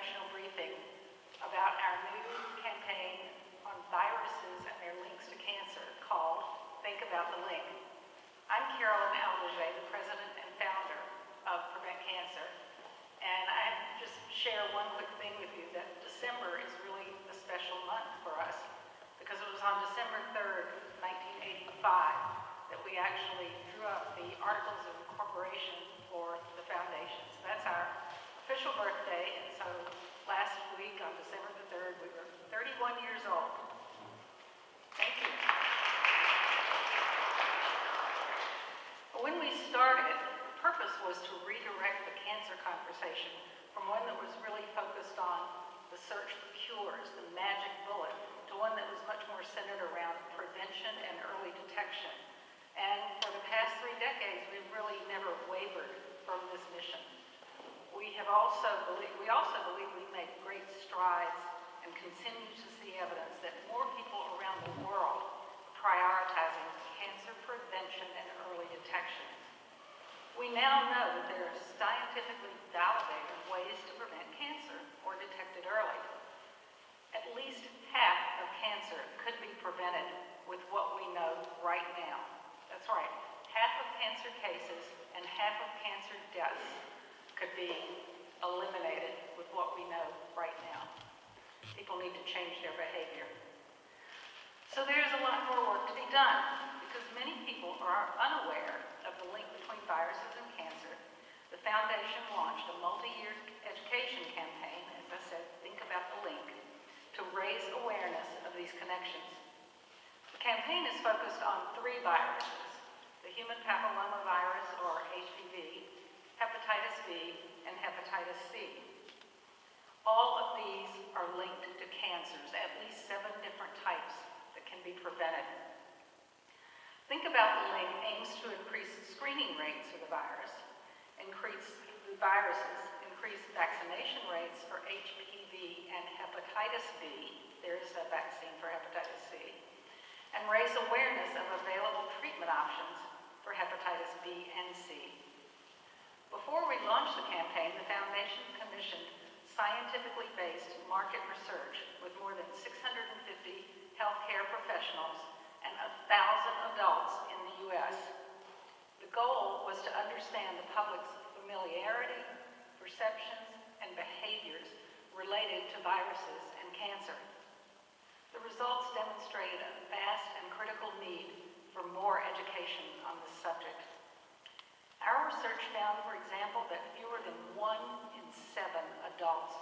congressional briefing about our new campaign on viruses and their links to cancer called Think About the Link. I'm Carolyn Aldersay, the president and founder of Prevent Cancer, and I just share one quick thing with you that December is really a special month for us because it was on December 3rd, 1985 that we actually drew up the Articles of Incorporation for the foundation. So that's our official birthday, and so last week on December the 3rd, we were 31 years old. Thank you. When we started, the purpose was to redirect the cancer conversation from one that was really focused on the search for cures, the magic bullet, to one that was much more centered around prevention and early detection. And for the past 3 decades, we've really never wavered from this mission. We also believe we've made great strides and continue to see evidence that more people around the world are prioritizing cancer prevention and early detection. We now know that there are scientifically validated ways to prevent cancer or detect it early. At least half of cancer could be prevented with what we know right now. That's right, half of cancer cases and half of cancer deaths could be eliminated with what we know right now. People need to change their behavior. So there's a lot more work to be done because many people are unaware of the link between viruses and cancer. The foundation launched a multi-year education campaign, as I said, Think About the Link, to raise awareness of these connections. The campaign is focused on 3 viruses: the human papillomavirus, or HPV, hepatitis B, and hepatitis C. All of these are linked to cancers, at least 7 different types that can be prevented. Think About the Link aims to increase screening rates for the virus, increase vaccination rates for HPV and hepatitis B, there is a vaccine for hepatitis C, and raise awareness of available treatment options for hepatitis B and C. Before we launched the campaign, the foundation commissioned scientifically based market research with more than 650 healthcare professionals and 1,000 adults in the U.S. The goal was to understand the public's familiarity, perceptions, and behaviors related to viruses and cancer. The results demonstrated a vast and critical need for more education on this subject. Our research found, for example, that fewer than 1 in 7 adults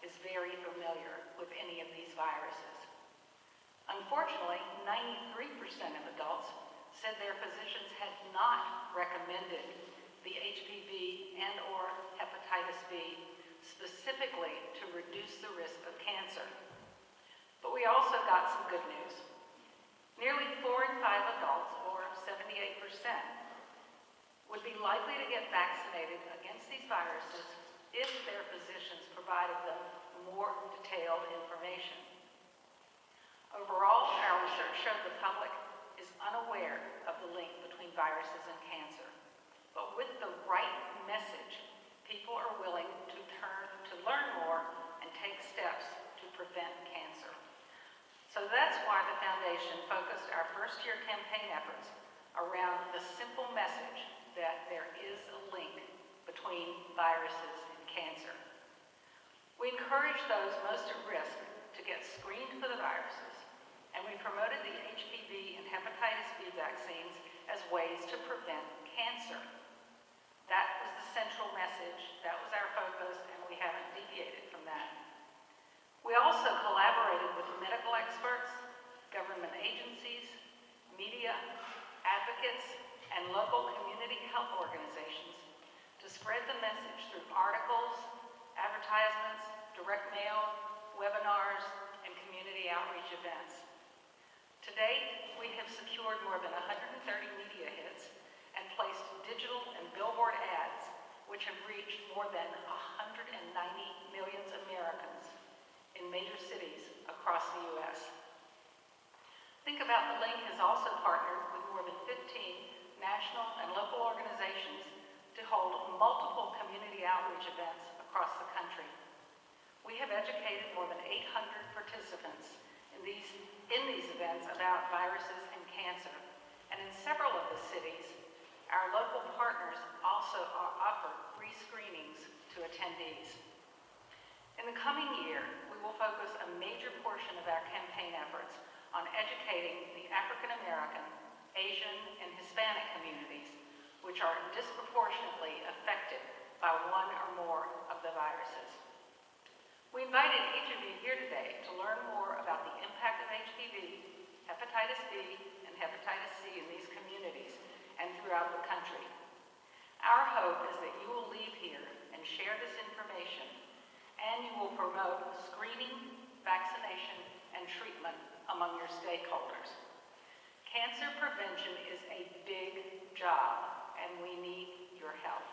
is very familiar with any of these viruses. Unfortunately, 93% of adults said their physicians had not recommended the HPV and or hepatitis B specifically to reduce the risk of cancer. But we also got some good news. Nearly 4 in 5 adults, or 78%, would be likely to get vaccinated against these viruses if their physicians provided them more detailed information. Overall, our research showed the public is unaware of the link between viruses and cancer. But with the right message, people are willing to learn more and take steps to prevent cancer. So that's why the foundation focused our first-year campaign efforts around the simple message that there is a link between viruses and cancer. We encourage those most at risk to get screened for the viruses, and we promoted the HPV and hepatitis B vaccines as ways to prevent cancer. That was the central message, that was our focus, and we haven't deviated from that. We also collaborated with medical experts, government agencies, media, advocates, and local community health organizations to spread the message through articles, advertisements, direct mail, webinars, and community outreach events. To date, we have secured more than 130 media hits and placed digital and billboard ads, which have reached more than 190 million Americans in major cities across the U.S. Think About the Link has also partnered with more than 15 national and local organizations to hold multiple community outreach events across the country. We have educated more than 800 participants in these events about viruses and cancer, and in several of the cities, our local partners also offer free screenings to attendees. In the coming year, we will focus a major portion of our campaign efforts on educating the African American, Asian, and Hispanic communities, which are disproportionately affected by one or more of the viruses. We invited each of you here today to learn more about the impact of HPV, hepatitis B, and hepatitis C in these communities and throughout the country. Our hope is that you will leave here and share this information, and you will promote screening, vaccination, and treatment among your stakeholders. Cancer prevention is a big job, and we need your help.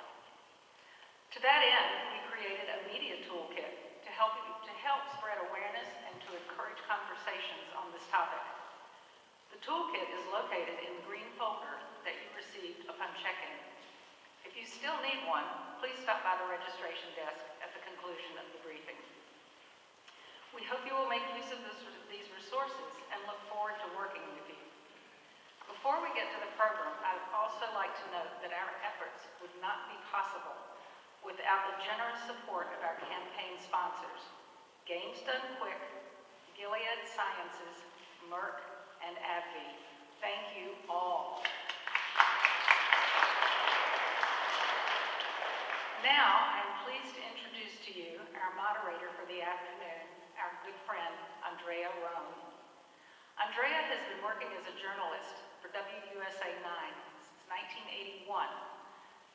To that end, we created a media toolkit to help spread awareness and to encourage conversations on this topic. The toolkit is located in the green folder that you received upon check-in. If you still need one, please stop by the registration desk at the conclusion of the briefing. We hope you will make use of these resources and look forward to working with you. Before we get to the program, I'd also like to note that our efforts would not be possible without the generous support of our campaign sponsors, Games Done Quick, Gilead Sciences, Merck, and AbbVie. Thank you all. Now, I'm pleased to introduce to you our moderator for the afternoon, our good friend, Andrea Rome. Andrea has been working as a journalist for WUSA 9 since 1981,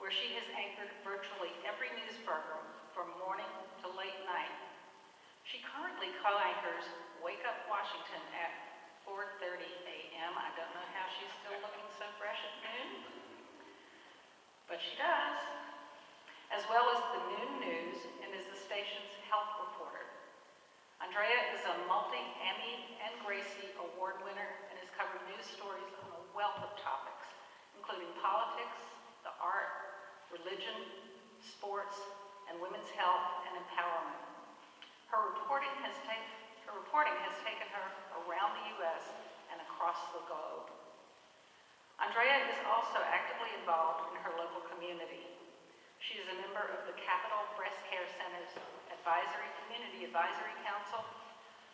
where she has anchored virtually every news program from morning to late night. She currently co-anchors Wake Up Washington at 4:30 a.m. I don't know how she's still looking so fresh at noon, but she does, as well as the Noon News, and is the station's health reporter. Andrea is a multi-Emmy and Gracie Award winner and has covered news stories on a wealth of topics, including politics, the art, religion, sports, and women's health and empowerment. Her reporting has taken her around the U.S. and across the globe. Andrea is also actively involved in her local community. She is a member of the Capital Breast Care Center's Community Advisory Council,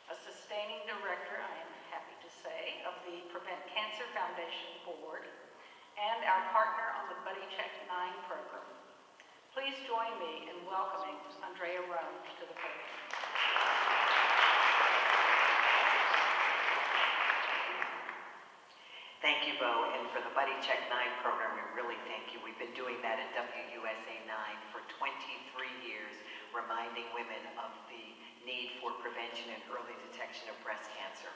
a sustaining director, I am happy to say, of the Prevent Cancer Foundation Board, and our partner on the Buddy Check 9 program. Please join me in welcoming Andrea Rome to the podium. Thank you, Bo, and for the Buddy Check 9 program, we really thank you. We've been doing that at WUSA 9 for 23 years, reminding women of the need for prevention and early detection of breast cancer.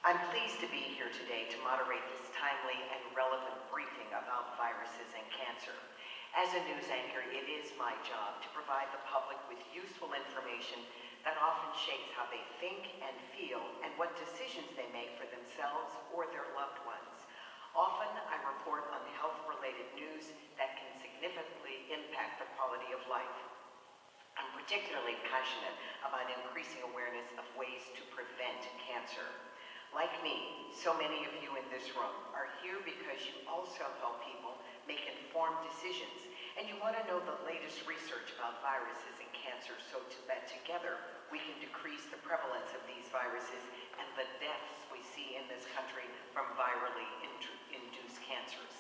I'm pleased to be here today to moderate this timely and relevant briefing about viruses and cancer. As a news anchor, it is my job to provide the public with useful information that often shapes how they think and feel and what decisions they make for themselves or their loved ones. Often, I report on health-related news that can significantly impact the quality of life. I'm particularly passionate about increasing awareness of ways to prevent cancer. Like me, so many of you in this room are here because you also help people make informed decisions, and you want to know the latest research about viruses and cancer so that together we can decrease the prevalence of these viruses and the deaths we see in this country from virally induced cancers.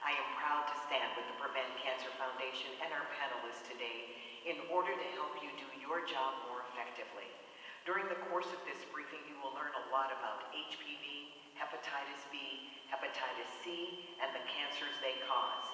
I am proud to stand with the Prevent Cancer Foundation and our panelists today in order to help you do your job more effectively. During the course of this briefing, you will learn a lot about HPV, hepatitis B, hepatitis C, and the cancers they cause.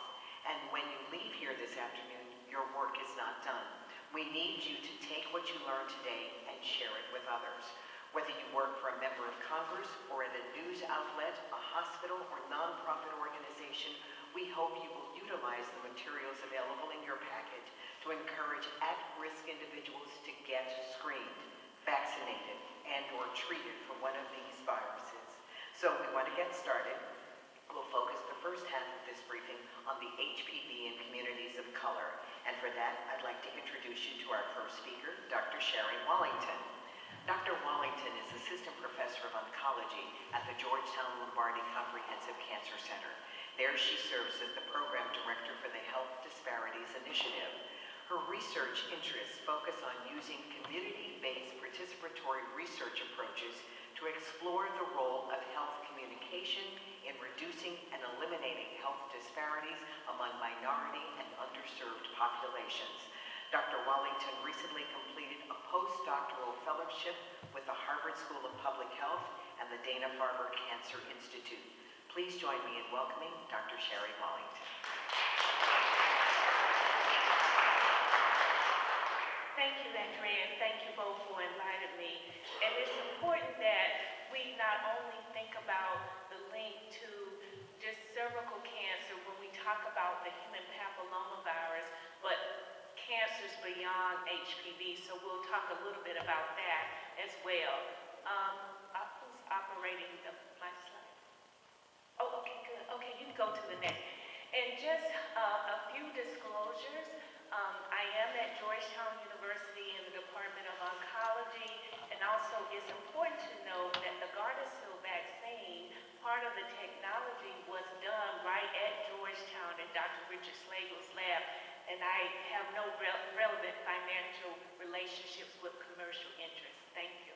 And when you leave here this afternoon, your work is not done. We need you to take what you learned today and share it with others. Whether you work for a member of Congress or at a news outlet, a hospital, or nonprofit organization, we hope you will utilize the materials available in your package to encourage at-risk individuals to get screened, vaccinated, and or treated for one of these viruses. So we want to get started. We'll focus the first half of this briefing on the HPV in communities of color. And for that, I'd like to introduce you to our first speaker, Dr. Sherry Wallington. Dr. Wallington is Assistant Professor of Oncology at the Georgetown Lombardi Comprehensive Cancer Center. There she serves as the Program Director for the Health Disparities Initiative. Her research interests focus on using community-based participatory research approaches to explore the role of health communication in reducing and eliminating health disparities among minority and underserved populations. Dr. Wallington recently completed a postdoctoral fellowship with the Harvard School of Public Health and the Dana-Farber Cancer Institute. Please join me in welcoming Dr. Sherry Wallington. Thank you, Andrea, and thank you both for inviting me. And it's important that we not only think about the link to just cervical cancer when we talk about the human papillomavirus, but cancers beyond HPV, so we'll talk a little bit about that as well. Who's operating my slide? Oh, okay, good. Okay, you can go to the next. And just a few disclosures. I am at Georgetown University in the Department of Oncology, and also it's important to note that the Gardasil vaccine, part of the technology was done right at Georgetown in Dr. Richard Slagle's lab, and I have no relevant financial relationships with commercial interests. Thank you.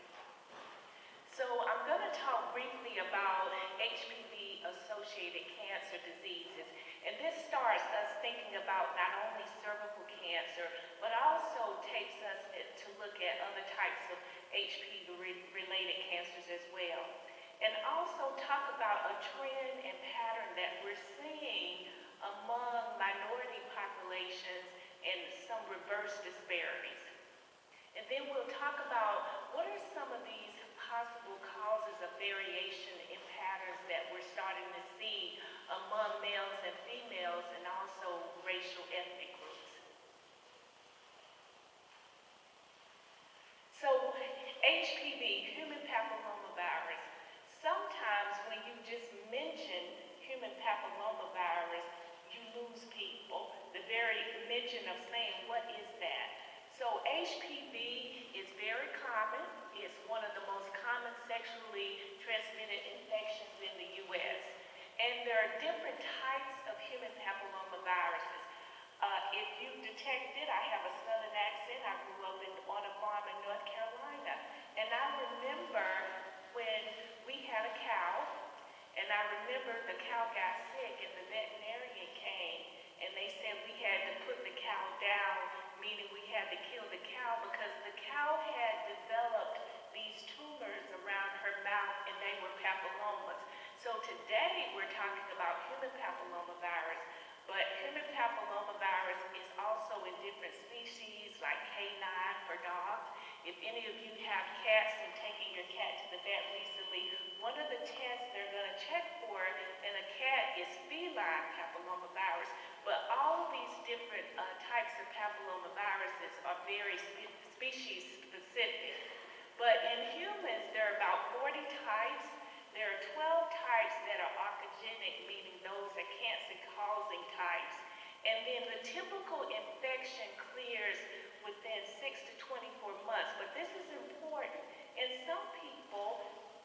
So I'm going to talk briefly about HPV-associated cancer diseases. And this starts us thinking about not only cervical cancer, but also takes us to look at other types of HPV-related cancers as well. And also talk about a trend and pattern that we're seeing among minority populations and some reverse disparities. And then we'll talk about what are some of these possible causes of variation in patterns that we're starting to see among males and females and also racial ethnic groups. So HPV, human papillomavirus, sometimes when you just mention human papillomavirus, you lose people. The very mention of saying, what is that? So HPV is very common. It's one of the most common sexually transmitted infections in the U.S. And there are different types of human papillomaviruses. If you detect it, I have a southern accent. I grew up on a farm in North Carolina. And I remember when we had a cow, and I remember the cow got sick and the veterinarian came, and they said we had to put the cow down, meaning we had to kill the cow because the cow had developed these tumors around her mouth and they were papillomas. So today we're talking about human papillomavirus, but human papillomavirus is also in different species like canine for dogs. If any of you have cats and taking your cat to the vet recently, one of the tests they're going to check for in a cat is feline papillomavirus. But all these different types of papillomaviruses are very species specific. But in humans, there are about 40 types. There are 12 types that are oncogenic, meaning those are cancer-causing types. And then the typical infection clears within 6 to 24 months. But this is important. In some people,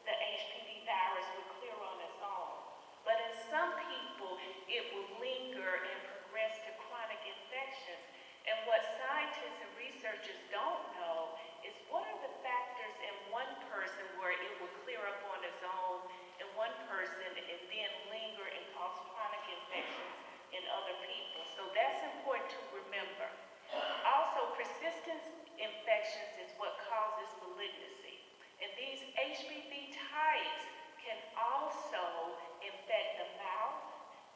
the HPV virus will clear on its own. But in some people, it will linger and progress to chronic infections. And what scientists and researchers don't know is what are the factors in one person where it will clear up on its own in one person and then linger and cause chronic infections in other people. So that's important to remember. Also, persistent infections is what causes malignancy. And these HPV types can also infect the mouth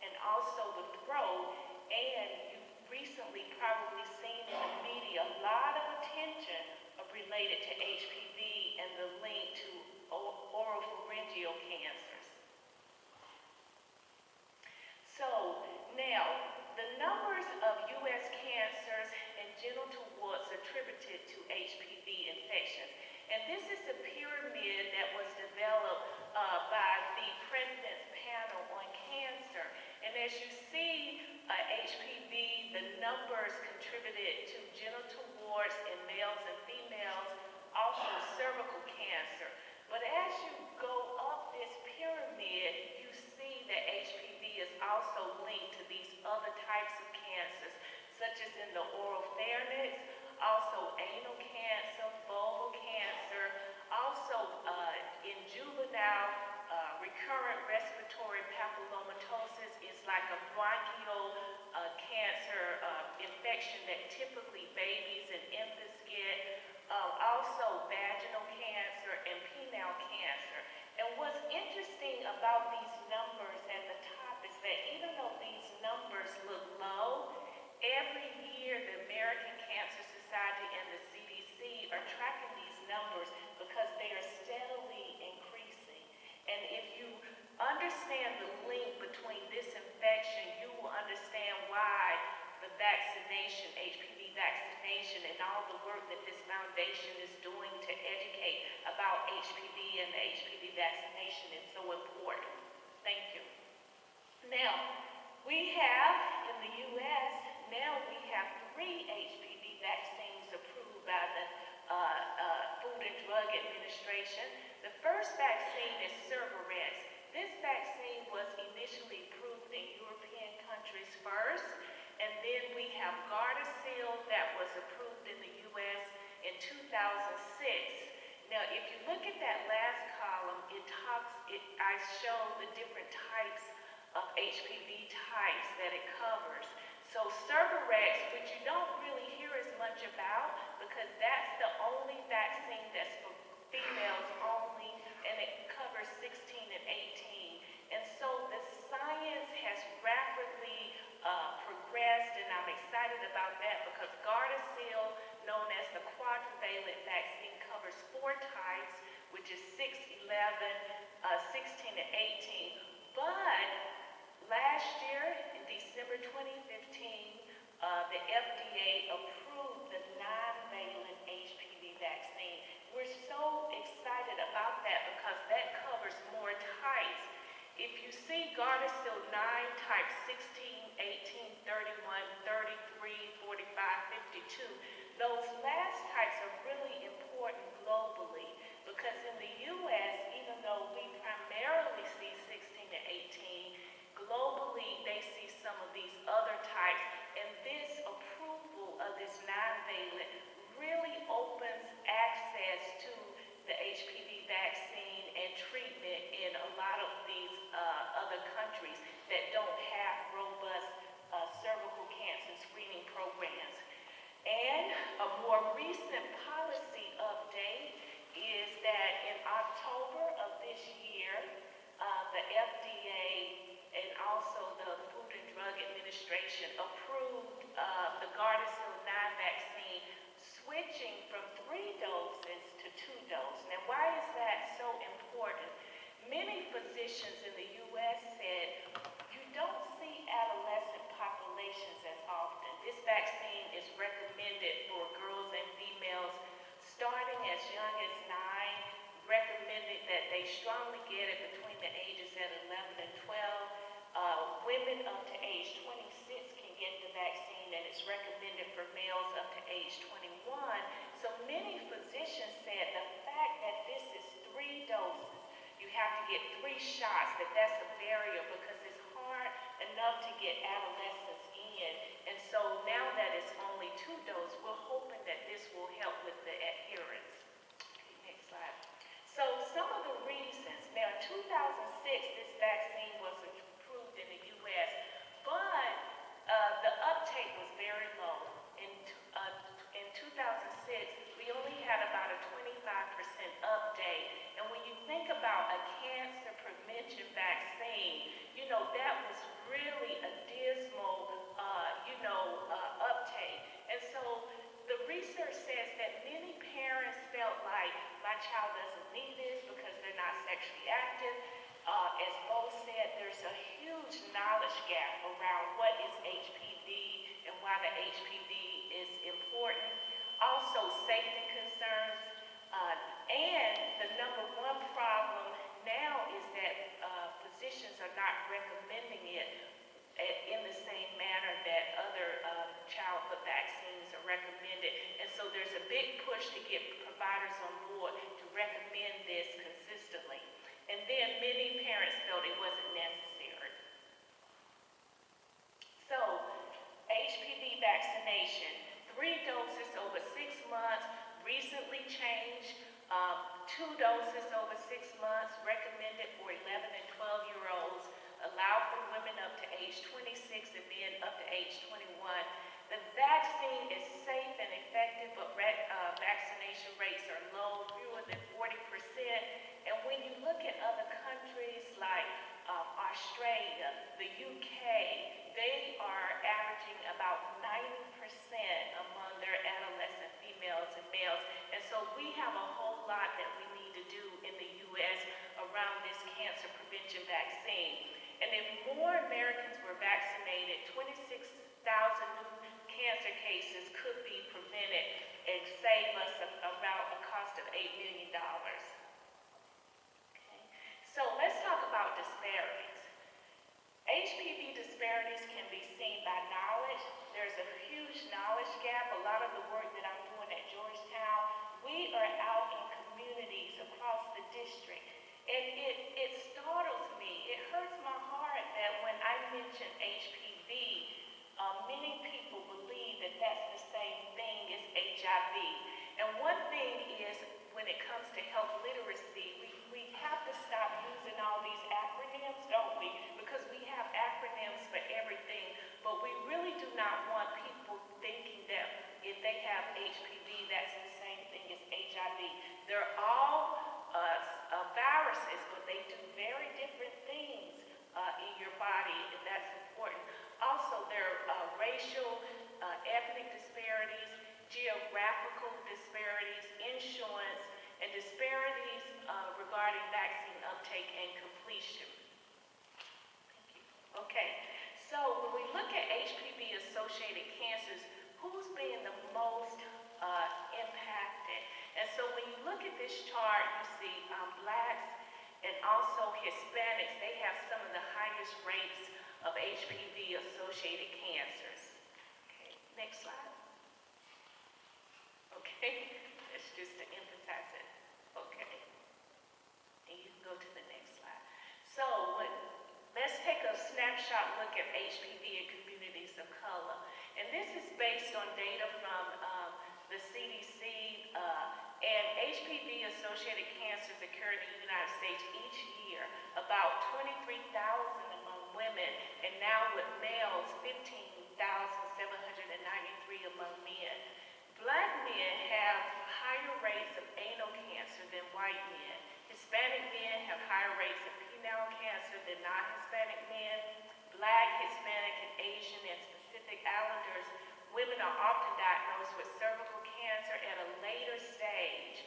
and also the throat. And you've recently probably seen in the media a lot of attention related to HPV and the link to oropharyngeal cancers. So now, the numbers of U.S. cancers and genital warts attributed to HPV infections. And this is the pyramid that was developed by the President's Panel on Cancer. as you see, HPV, the numbers contributed to genital warts in males and females, also cervical cancer. But as you go up this pyramid, you see that HPV is also linked to these other types of cancers, such as in the oral pharynx, also anal cancer, vulval cancer, also in juvenile recurrent respiratory papillomatosis is like a bronchial cancer infection that typically babies and infants get, also vaginal cancer and penile cancer. And what's interesting about these numbers at the top is that even though these numbers look low, every year the American Cancer Society and the CDC are tracking these numbers because they are steadily increasing. And if you understand the link between this infection, you will understand why the vaccination, HPV vaccination, and all the work that this foundation is doing to educate about HPV and the HPV vaccination is so important. Thank you. Now, we have in the U.S., now we have 3 HPV vaccines approved by the Food and Drug Administration. The first vaccine is Cervarix. This vaccine was initially approved in European countries first, and then we have Gardasil that was approved in the U.S. in 2006. Now, if you look at that last column, I show the different types of HPV types that it covers. So Cervarix, which you don't really hear as much about because that's the only vaccine that's for females only, and it covers 16 and 18. And so the science has rapidly progressed, and I'm excited about that because Gardasil, known as the quadrivalent vaccine, covers 4 types, which is 6, 11, 16, and 18. But last year, in December 2015, the FDA approved the 9-valent HPV vaccine. We're so excited about that because that covers more types. If you see Gardasil 9 types 16, 18, 31, 33, 45, 52, those last types are really important globally because in the U.S., even though we primarily see 16 to 18, globally they see some of these other types, and this approval of this 9-valent really opens access to the HPV vaccine and treatment in a lot of these other countries that don't have robust cervical cancer screening programs. And a more recent policy update is that in October of this year, the FDA and also the Food and Drug Administration approved the Gardasil 9 vaccine, switching from 3 doses to 2 doses. Now, why is that so important? Many physicians in the U.S. said you don't see adolescent populations as often. This vaccine is recommended for girls and females starting as young as 9, recommended that they strongly get it between the ages at 11 and 12. Women up to age 26 can get the vaccine, and it's recommended for males up to age 21. So many physicians said the fact that this is 3 doses, you have to get 3 shots, that's a barrier because it's hard enough to get adolescents in. And so now that it's only 2 doses, we're hoping that this will help with the adherence. Okay, next slide. So some of the reasons, now in 2006, this vaccine was approved in the U.S., but the uptake was very low. In 2006, we only had about a 25% uptake. And when you think about a cancer prevention vaccine, that was really a dismal, uptake. And so the research says that many parents felt like my child doesn't need this because they're not sexually active. As Bo said, there's a huge knowledge gap around what is HPV and why the HPV is important. Also, safety concerns. And the number 1 problem now is that physicians are not recommending it childhood vaccines are recommended. And so there's a big push to get providers on board to recommend this consistently. And then many parents felt it wasn't necessary. So, HPV vaccination, 3 doses over 6 months, recently changed, 2 doses over 6 months, recommended for 11 and 12-year-olds, allowed for women up to age 26 and men up to age 21. The vaccine is safe and effective, but vaccination rates are low, fewer than 40%. And when you look at other countries like Australia, the UK, they are averaging about 90% among their adolescent females and males. And so we have a whole lot that we need to do in the U.S. around this cancer prevention vaccine. And if more Americans were vaccinated, 26,000 new cancer cases could be prevented and save us about a cost of $8 million. Okay. So let's talk about disparities. HPV disparities can be seen by knowledge. There's a huge knowledge gap. A lot of the work that I'm doing at Georgetown, we are out in communities across the district. And it startles me, it hurts my heart that when I mention HPV, many people believe that that's the same thing as HIV. And one thing is, when it comes to health literacy, we have to stop using all these acronyms, don't we? Because we have acronyms for everything, but we really do not want people thinking that if they have HPV, that's the same thing as HIV. They're all viruses, but they do very different things in your body, and that's important. Also, there are racial, ethnic disparities, geographical disparities, insurance, and disparities regarding vaccine uptake and completion. Thank you. Okay, so when we look at HPV-associated cancers, who's being the most impacted? And so when you look at this chart, you see blacks and also Hispanics, they have some of the highest rates of HPV-associated cancers. Okay, next slide. Okay, that's just to emphasize it. Okay, and you can go to the next slide. So let's take a snapshot look at HPV in communities of color. And this is based on data from the CDC, and HPV-associated cancers occur in the United States each year, about 23,000 among women, and now with males, 15,793 among men. Black men have higher rates of anal cancer than white men. Hispanic men have higher rates of penile cancer than non-Hispanic men. Black, Hispanic, and Asian and Pacific Islanders women are often diagnosed with cervical cancer at a later stage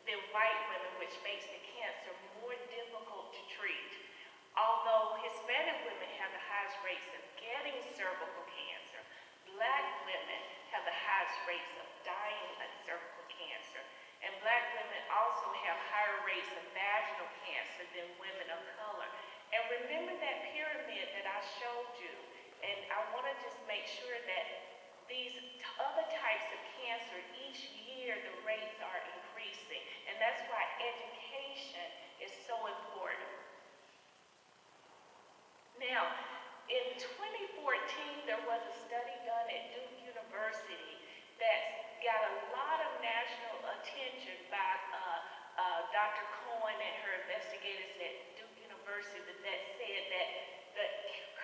than white women, which makes the cancer more difficult to treat. Although Hispanic women have the highest rates of getting cervical cancer, Black women have the highest rates of dying of cervical cancer. And Black women also have higher rates of vaginal cancer than women of color. And remember that pyramid that I showed you, and I want to just make sure that these other types of cancer, each year the rates are increasing. And that's why education is so important. Now, in 2014, there was a study done at Duke University that got a lot of national attention by Dr. Cohen and her investigators at Duke University that said that the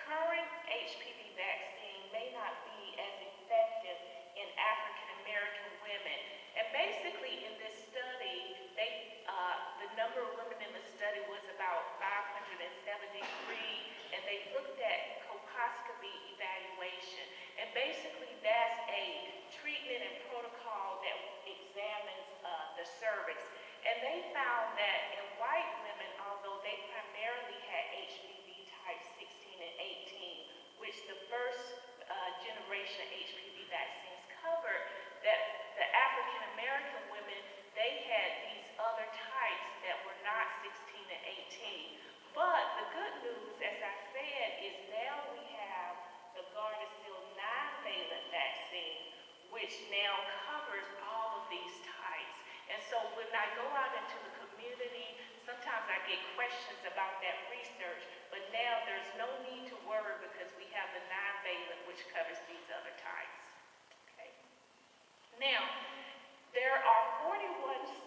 current HPV vaccine may not be as effective in African American women. And basically in this study, the number of women in the study was about 573, and they looked at colposcopy evaluation. And basically that's a treatment and protocol that examines the cervix. And they found that in white women, although they primarily had HPV type 16 and 18, which the first generation HPV vaccines covered, that the African American women, they had these other types that were not 16 and 18. But the good news, as I said, is now we have the Gardasil 9-valent vaccine. get questions about that research, but now there's no need to worry because we have the non-valent, which covers these other types. Okay. Now, there are 41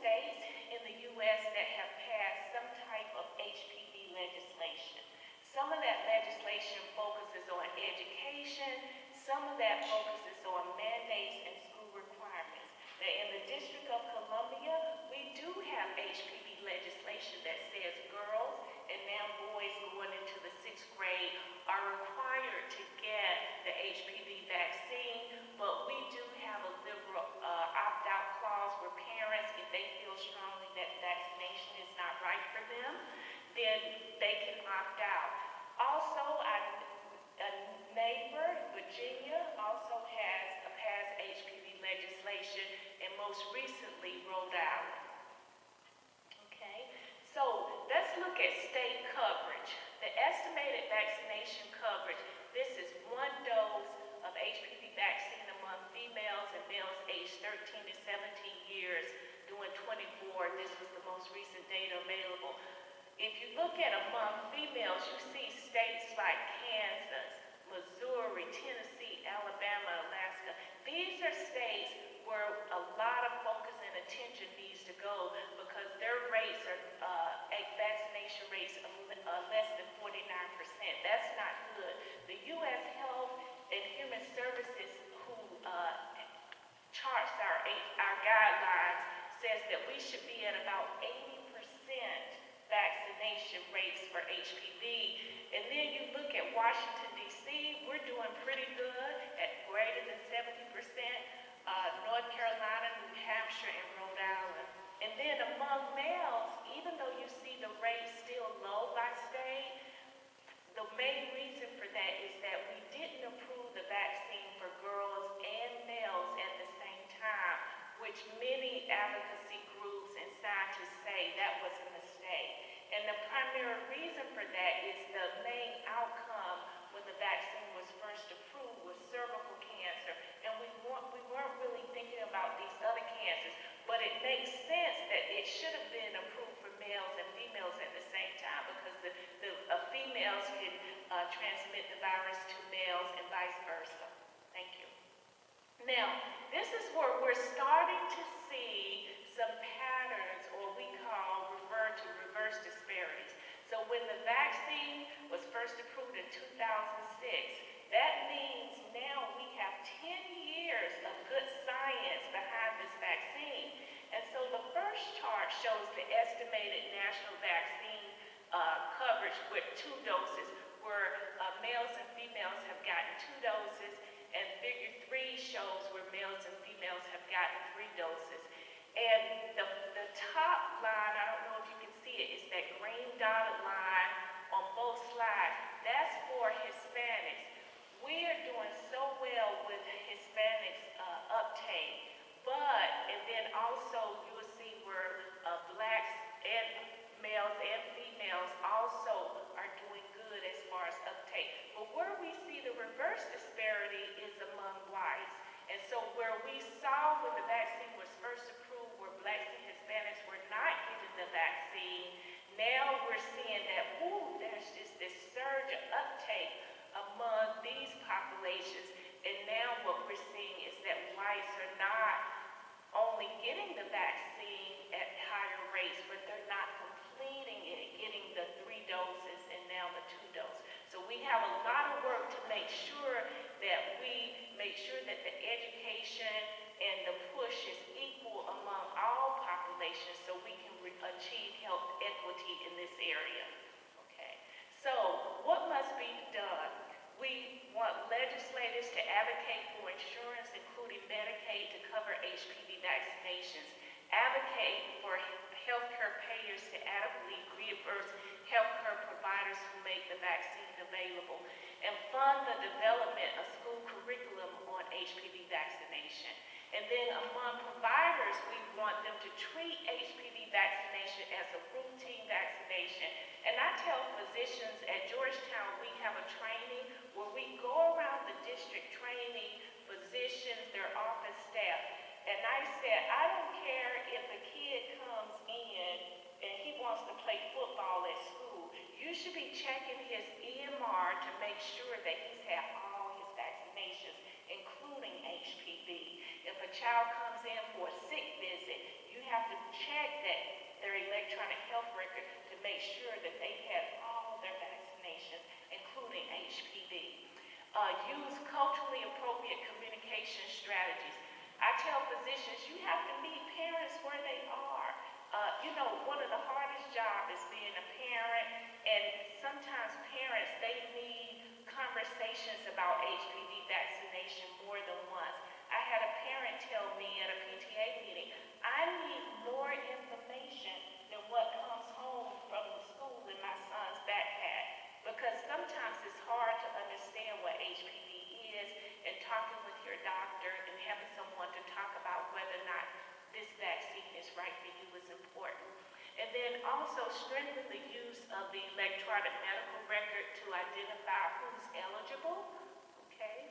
states in the U.S. that have passed some type of HPV legislation. Some of that legislation focuses on education, some of that focuses on mandates and school requirements. Now, in the District of Columbia, we do have HPV legislation that says girls and now boys going into the 6th grade are required to get the HPV vaccine, but we do have a liberal opt-out clause where parents, if they feel strongly that vaccination is not right for them, then they can opt out. Also, a neighbor, Virginia, also has passed HPV legislation, and most recently, Rhode Island. Okay, so let's look at state coverage. The estimated vaccination coverage, this is 1 dose of HPV vaccine among females and males aged 13 to 17 years doing 24. This was the most recent data available. If you look at among females, you see states like Kansas, Missouri, Tennessee, Alabama, Alaska. These are states where a lot of focus and attention needs to go because their rates are, vaccination rates are less than 49%. That's not good. The U.S. Health and Human Services, who charts our guidelines, says that we should be at about 80% vaccination rates for HPV. And then you look at Washington, D.C., we're doing pretty good at greater than 70%. North Carolina, New Hampshire, and Rhode Island. And then among males, even though you see the rate still low by state, the main reason for that is that we didn't approve the vaccine for girls and males at the same time, which many advocacy groups and scientists say that was a mistake. And the primary reason for that is the main outcome when the vaccine was first approved was cervical cancer. And we weren't really thinking about these other cancers, but it makes sense that it should have been approved for males and females at the same time because the females can transmit the virus to males and vice versa. Thank you. Now, this is where we're starting to see some patterns, or we refer to reverse disparities. So when the vaccine was first approved in 2006, that means now we have 10 years of good science behind this vaccine. And so the first chart shows the estimated national vaccine coverage with 2 doses, where males and females have gotten 2 doses, and figure 3 shows where males and females have gotten 3 doses. And the top line, I don't know if you can see it, is that green dotted line on both slides. That's for Hispanics. We are doing so well with Hispanics uptake, and then also you will see where blacks and males and females also are doing good as far as uptake. But where we see the reverse disparity is among whites. And so where we saw when the vaccine was first approved, where blacks and Hispanics were not getting the vaccine, now we're seeing that, there's just this surge of uptake among these populations. And now what we're seeing is that whites are not only getting the vaccine at higher rates, but they're not completing it, getting the 3 doses and now the 2 doses. So we have a lot of work to make sure that the education and the push is equal among all populations so we can achieve health equity in this area. Okay, so what must be done? We want legislators to advocate for insurance, including Medicaid, to cover HPV vaccinations, advocate for healthcare payers to adequately reimburse healthcare providers who make the vaccine available, and fund the development of school curriculum on HPV vaccination. And then among providers, we want them to treat HPV vaccination as a routine vaccination. And I tell physicians at Georgetown, we have a training where we go around the district training physicians, their office staff. And I said, I don't care if a kid comes in and he wants to play football at school, you should be checking his EMR to make sure that he's had all his vaccinations, including HPV. If a child comes in for a sick visit, you have to check their electronic health record to make sure that they've had all their vaccinations, including HPV. Use culturally appropriate communication strategies. I tell physicians, you have to meet parents where they are. One of the hardest jobs is being a parent, and sometimes parents, they need conversations about HPV vaccination more than once. I had a parent tell me at a PTA meeting, I need more information than what comes home from the school in my son's backpack, because sometimes it's hard to understand what HPV is, and talking with your doctor and having someone to talk about whether or not this vaccine is right for you is important. And then also strengthen the use of the electronic medical record to identify who's eligible, okay?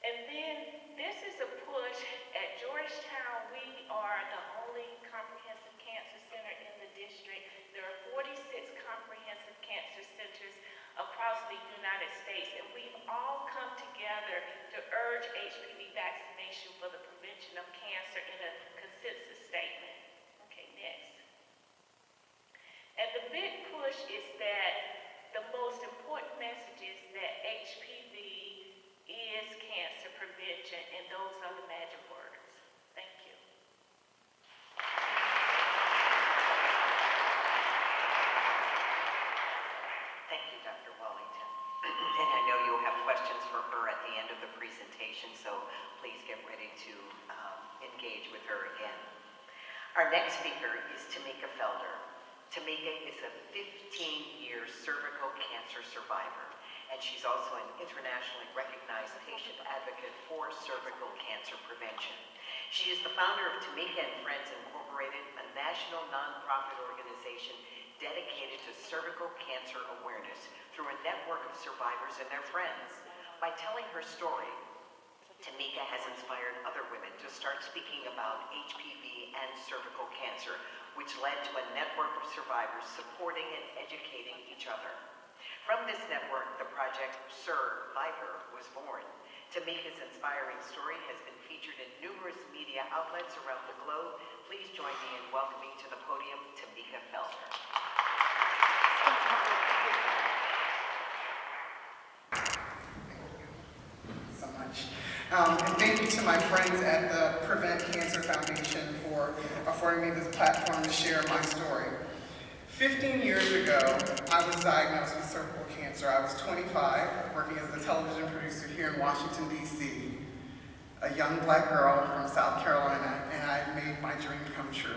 And then this is a push. At Georgetown, we are the only comprehensive cancer center in the district. There are 46 comprehensive cancer centers across the United States, and we've all come together to urge HPV vaccination for the prevention of cancer in a consensus statement. Okay, next. And the big push is that the most important message is that HPV is cancer prevention, and those are the magic words. Thank you. Thank you, Dr. Wellington. And I know you'll have questions for her at the end of the presentation, so please get ready to engage with her again. Our next speaker is Tamika Felder. Tamika is a 15-year cervical cancer survivor, and she's also an internationally recognized patient advocate for cervical cancer prevention. She is the founder of Tamika and Friends Incorporated, a national nonprofit organization dedicated to cervical cancer awareness through a network of survivors and their friends. By telling her story, Tamika has inspired other women to start speaking about HPV and cervical cancer, which led to a network of survivors supporting and educating each other. From this network, the project Survivor was born. Tamika's inspiring story has been featured in numerous media outlets around the globe. Please join me in welcoming to the podium Tamika Felder. And thank you to my friends at the Prevent Cancer Foundation for affording me this platform to share my story. 15 years ago, I was diagnosed with cervical cancer. I was 25, working as a television producer here in Washington, D.C., a young black girl from South Carolina, and I made my dream come true.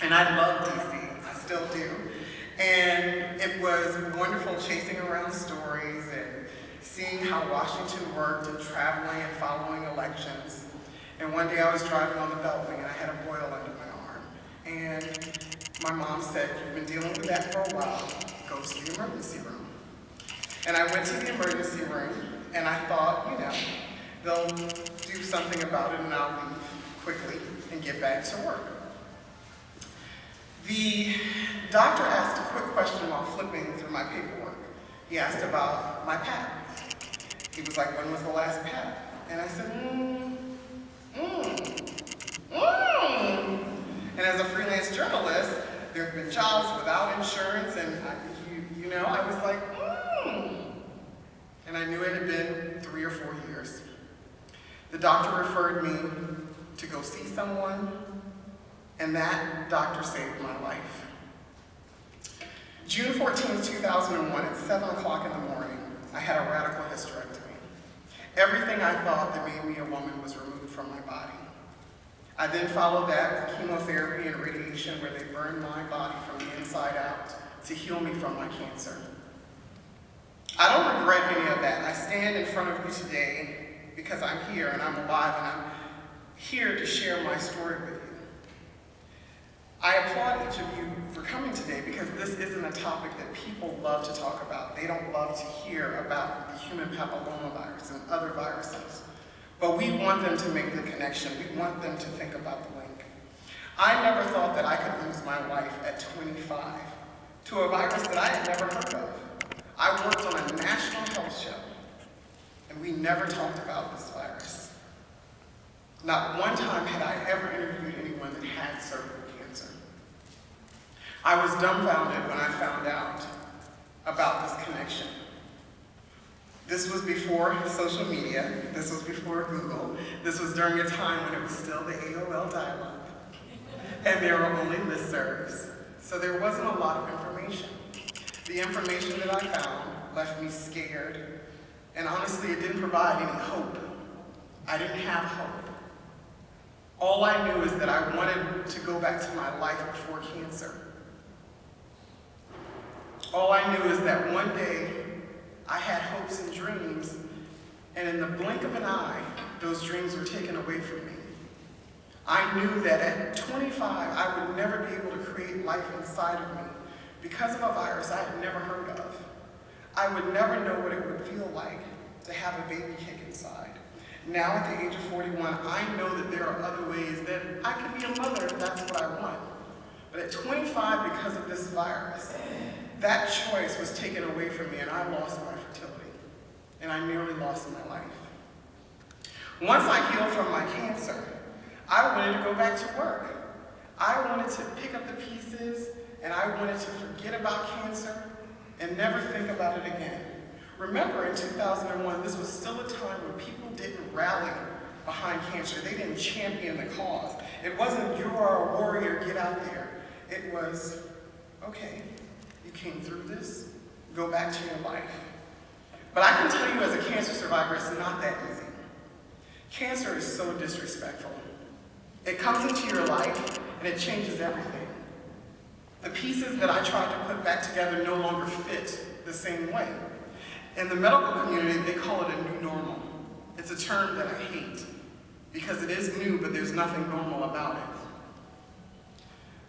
And I love D.C., I still do. And it was wonderful chasing around stories and seeing how Washington worked and traveling and following elections. And one day I was driving on the Beltway and I had a boil under my arm. And my mom said, you've been dealing with that for a while, go to the emergency room. And I went to the emergency room and I thought, they'll do something about it and I'll leave quickly and get back to work. The doctor asked a quick question while flipping through my paperwork. He asked about my pap. He was like, when was the last pap? And I said, And as a freelance journalist, there have been jobs without insurance, and I was like, And I knew it had been 3 or 4 years. The doctor referred me to go see someone, and that doctor saved my life. June 14, 2001, at 7 o'clock in the morning, I had a radical hysterectomy. Everything I thought that made me a woman was removed from my body. I then followed that with chemotherapy and radiation where they burned my body from the inside out to heal me from my cancer. I don't regret any of that. I stand in front of you today because I'm here and I'm alive and I'm here to share my story with you. I applaud each of you for coming today because this isn't a topic that people love to talk about. They don't love to hear about the human papillomavirus and other viruses. But we want them to make the connection. We want them to think about the link. I never thought that I could lose my life at 25 to a virus that I had never heard of. I worked on a national health show, and we never talked about this virus. Not one time had I ever interviewed anyone that had cervical cancer. I was dumbfounded when I found out about this connection. This was before social media. This was before Google. This was during a time when it was still the AOL dial-up. And there were only listservs. So there wasn't a lot of information. The information that I found left me scared. And honestly, it didn't provide any hope. I didn't have hope. All I knew is that I wanted to go back to my life before cancer. All I knew is that one day I had hopes and dreams, and in the blink of an eye, those dreams were taken away from me. I knew that at 25, I would never be able to create life inside of me because of a virus I had never heard of. I would never know what it would feel like to have a baby kick inside. Now at the age of 41, I know that there are other ways that I can be a mother if that's what I want. But at 25, because of this virus, that choice was taken away from me and I lost my fertility. And I nearly lost my life. Once I healed from my cancer, I wanted to go back to work. I wanted to pick up the pieces and I wanted to forget about cancer and never think about it again. Remember, in 2001, this was still a time when people didn't rally behind cancer. They didn't champion the cause. It wasn't, you are a warrior, get out there. It was, okay, you came through this, go back to your life. But I can tell you as a cancer survivor, it's not that easy. Cancer is so disrespectful. It comes into your life and it changes everything. The pieces that I tried to put back together no longer fit the same way. In the medical community, they call it a new normal. It's a term that I hate because it is new, but there's nothing normal about it.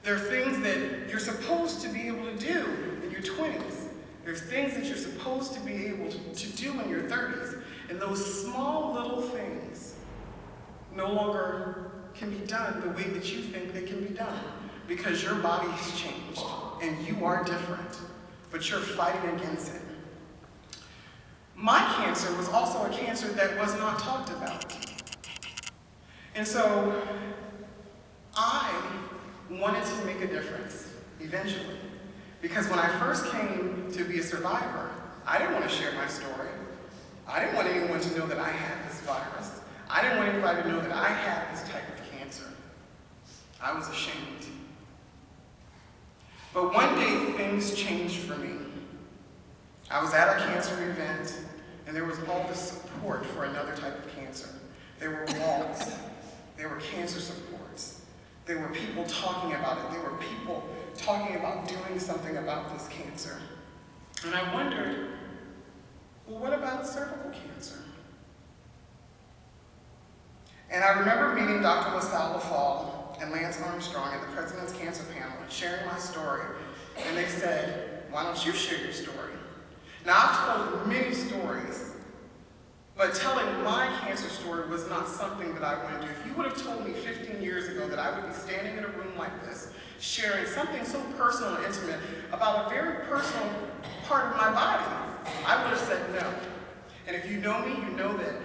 There are things that you're supposed to be able to do in your 20s. There's things that you're supposed to be able to do in your 30s. And those small little things no longer can be done the way that you think they can be done because your body has changed and you are different, but you're fighting against it. My cancer was also a cancer that was not talked about. And so I wanted to make a difference eventually. Because when I first came to be a survivor, I didn't want to share my story. I didn't want anyone to know that I had this virus. I didn't want anybody to know that I had this type of cancer. I was ashamed. But one day things changed for me. I was at a cancer event and there was all this support for another type of cancer. There were walls, there were cancer supports, there were people talking about it, there were people talking about doing something about this cancer. And I wondered, well, what about cervical cancer? And I remember meeting Dr. LaSalle Lafall and Lance Armstrong at the President's Cancer Panel and sharing my story. And they said, why don't you share your story? Now, I've told many stories, but telling my cancer story was not something that I wanted to do. If you would have told me 15 years ago that I would be standing in a room like this, sharing something so personal and intimate about a very personal part of my body, I would have said no. And if you know me, you know that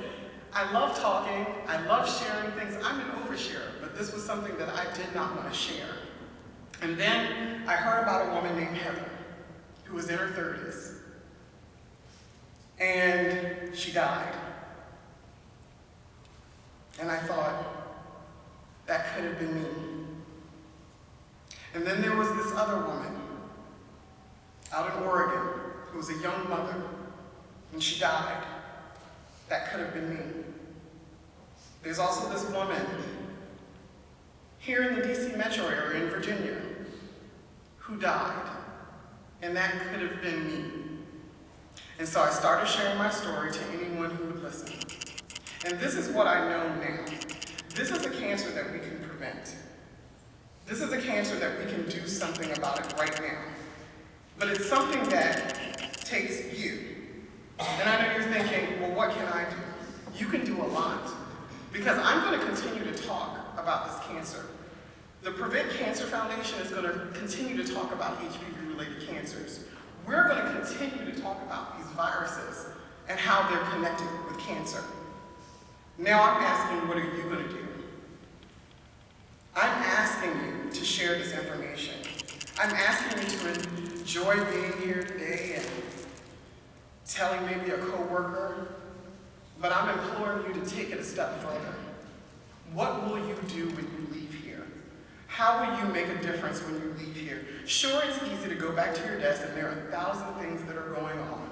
I love talking, I love sharing things. I'm an oversharer, but this was something that I did not want to share. And then I heard about a woman named Heather, who was in her 30s. And she died. And I thought, that could have been me. And then there was this other woman out in Oregon who was a young mother, and she died. That could have been me. There's also this woman here in the DC metro area in Virginia who died, and that could have been me. And so I started sharing my story to anyone who would listen. And this is what I know now. This is a cancer that we can prevent. This is a cancer that we can do something about it right now. But it's something that takes you. And I know you're thinking, well, what can I do? You can do a lot. Because I'm going to continue to talk about this cancer. The Prevent Cancer Foundation is going to continue to talk about HPV-related cancers. We're going to continue to talk about these viruses and how they're connected with cancer. Now I'm asking, what are you going to do? I'm asking you to share this information. I'm asking you to enjoy being here today and telling maybe a coworker, but I'm imploring you to take it a step further. What will you do when you leave here? How will you make a difference when you leave here? Sure, it's easy to go back to your desk and there are 1,000 things that are going on.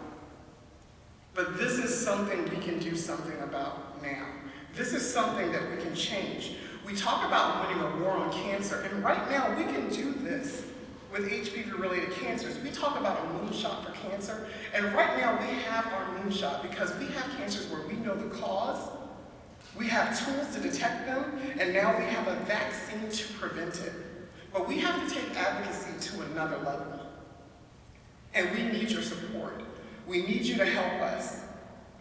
But this is something we can do something about now. This is something that we can change. We talk about winning a war on cancer, and right now we can do this with HPV-related cancers. We talk about a moonshot for cancer, and right now we have our moonshot because we have cancers where we know the cause, we have tools to detect them, and now we have a vaccine to prevent it. But we have to take advocacy to another level. And we need your support. We need you to help us.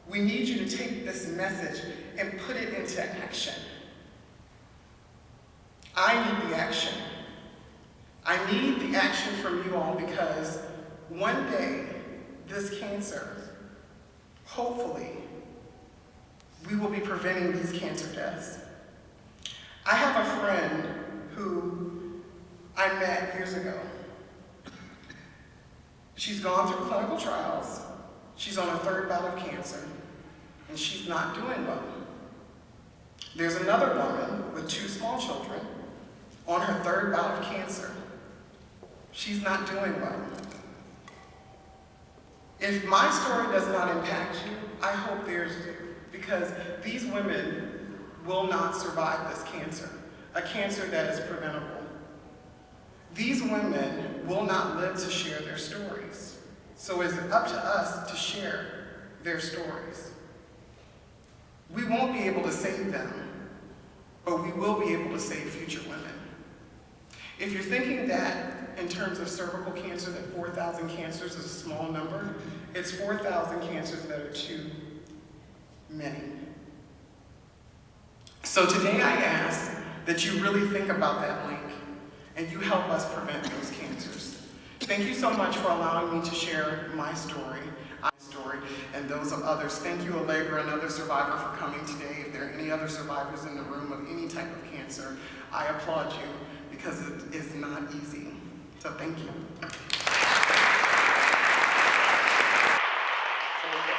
We need you to take this message and put it into action. I need the action. I need the action from you all because one day, this cancer, hopefully, we will be preventing these cancer deaths. I have a friend who I met years ago. She's gone through clinical trials. She's on her 3rd bout of cancer, and she's not doing well. There's another woman with 2 small children on her 3rd bout of cancer. She's not doing well. If my story does not impact you, I hope theirs do, because these women will not survive this cancer, a cancer that is preventable. These women will not live to share their stories, so it's up to us to share their stories. We won't be able to save them, but we will be able to save future women. If you're thinking that in terms of cervical cancer, that 4,000 cancers is a small number, it's 4,000 cancers that are too many. So today I ask that you really think about that link and you help us prevent those cancers. Thank you so much for allowing me to share my story, and those of others. Thank you, Allegra, another survivor, for coming today. If there are any other survivors in the room of any type of cancer, I applaud you because it is not easy. So thank you. Tamika,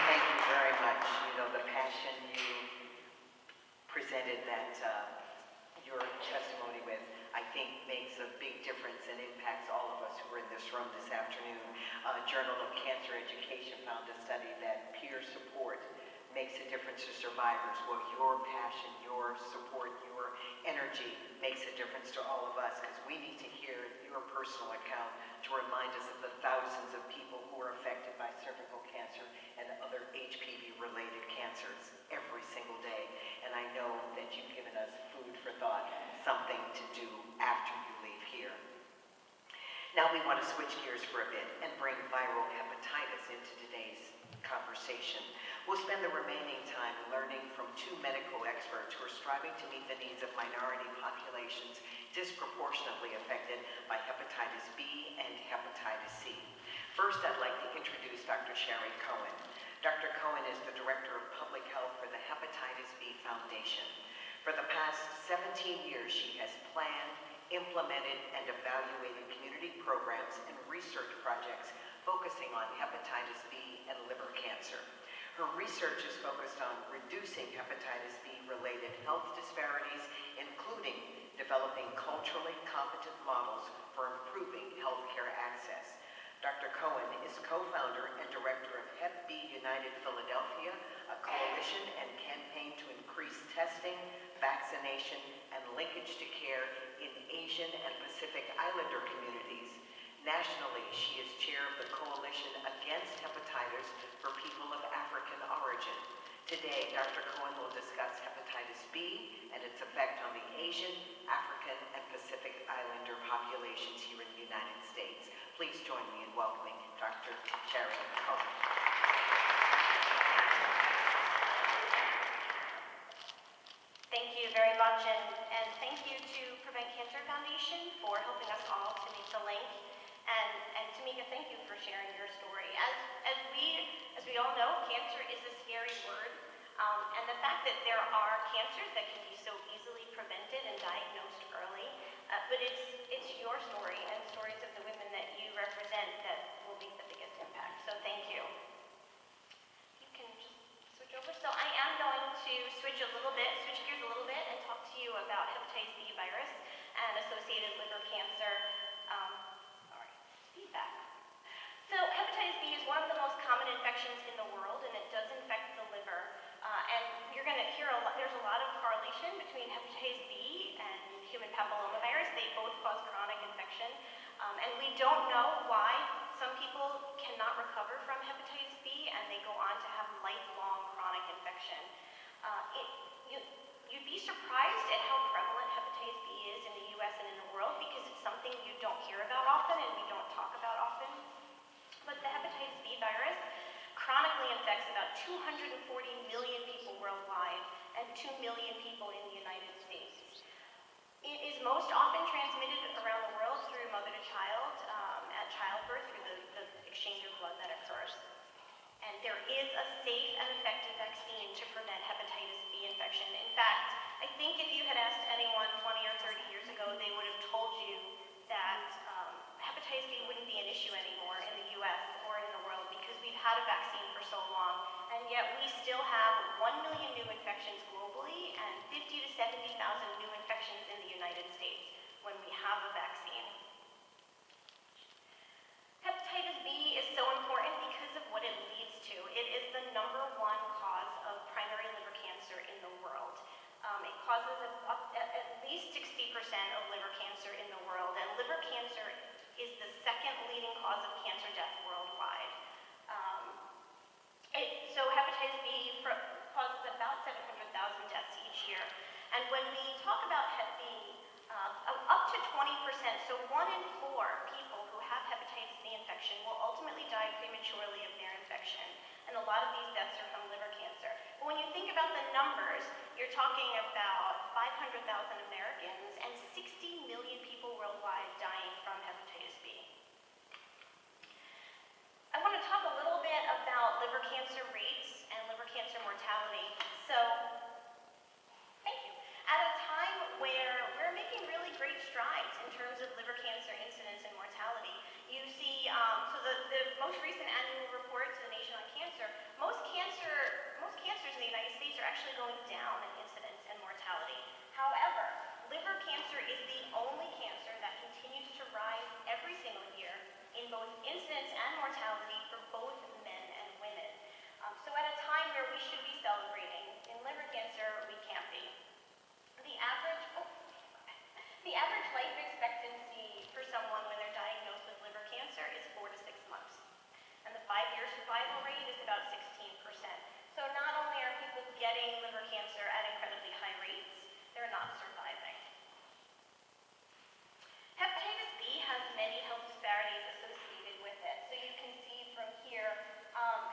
thank you very much. You know, the passion you presented that your testimony with, I think makes a big difference and impacts all of us who are in this room this afternoon. Journal of Cancer Education found a study that peer support makes a difference to survivors. Well, your passion, your support, your energy makes a difference to all of us because we need to hear your personal account to remind us of the thousands of people who are affected by cervical cancer and other HPV-related cancers every single day. And I know that you've given us food for thought, something to do after you leave here. Now we want to switch gears for a bit and bring viral hepatitis into today's conversation. We'll spend the remaining time learning from 2 medical experts who are striving to meet the needs of minority populations disproportionately affected by hepatitis B and hepatitis C. First, I'd like to introduce Dr. Sherry Cohen. Dr. Cohen is the Director of Public Health for the Hepatitis B Foundation. For the past 17 years, she has planned, implemented, and evaluated community programs and research projects focusing on hepatitis B and liver cancer. Her research is focused on reducing hepatitis B-related health disparities, including developing culturally competent models for improving healthcare access. Dr. Cohen is co-founder and director of Hep B United Philadelphia, a coalition and campaign to increase testing, vaccination, and linkage to care in Asian and Pacific Islander communities. Nationally, she is chair of the Coalition Against Hepatitis for People of African Origin. Today, Dr. Cohen will discuss hepatitis B and its effect on the Asian, African, and Pacific Islander populations here in the United States. Please join me in welcoming Dr. Sherry Cohen. Thank you very much, and thank you to Prevent Cancer Foundation we all know, cancer is a scary word. And the fact that there are cancers that can be so easily prevented and diagnosed early, but it's your story and stories of the women that you represent that will make the biggest impact. So thank you. You can just switch over. So I am going to switch gears a little bit and talk to you about hepatitis B virus and associated liver cancer. Feedback. So hepatitis B is one of the most common infections in the world, and it does infect the liver. And you're going to hear there's a lot of correlation between hepatitis B and human papillomavirus. They both cause chronic infection. And we don't know why some people cannot recover from hepatitis B and they go on to have lifelong chronic infection. You'd be surprised at how prevalent hepatitis B is in the US and in the world because it's something you don't hear about often and we don't talk about often. But the hepatitis B virus chronically infects about 240 million people worldwide and 2 million people in the United States. It is most often transmitted around the world through mother to child at childbirth through the exchange of blood that occurs. And there is a safe and effective vaccine to prevent hepatitis B infection. In fact, I think if you had asked anyone 20 or 30 years ago, they would have told you that hepatitis B wouldn't be an issue anymore in the US or in the world because we've had a vaccine for so long, and yet we still have 1 million new infections globally and 50 to 70,000 new infections in the United States when we have a vaccine. Hepatitis B is so important because of what it leads to. It is the #1 cause of primary liver cancer in the world. It causes at least 60% of liver cancer in the world, and liver cancer is the second leading cause of cancer death worldwide. So hepatitis B causes about 700,000 deaths each year. And when we talk about Hep B, up to 20%, so 1 in 4 people who have hepatitis B infection will ultimately die prematurely of their infection. And a lot of these deaths are from liver cancer. But when you think about the numbers, you're talking about 500,000 Americans and 60 million people worldwide dying from hepatitis B. I want to talk a little bit about liver cancer rates and liver cancer mortality. So, thank you. At a time where we're making really great strides in terms of liver cancer incidence and mortality, you see, so the most recent annual report to the Nation on Cancer, most cancers in the United States are actually going down in incidence and mortality. However, liver cancer is the only cancer that continues to rise every single year in both incidence and mortality for both men and women. So at a time where we should be celebrating, in liver cancer, we can't be. The average life expectancy for someone when they're diagnosed with liver cancer is 4 to 6 months. And the 5-year survival rate is about 16%. So not only are people getting liver cancer at incredibly high rates, they're not surviving. Hepatitis B has many health disparities associated with it. So you can see from here,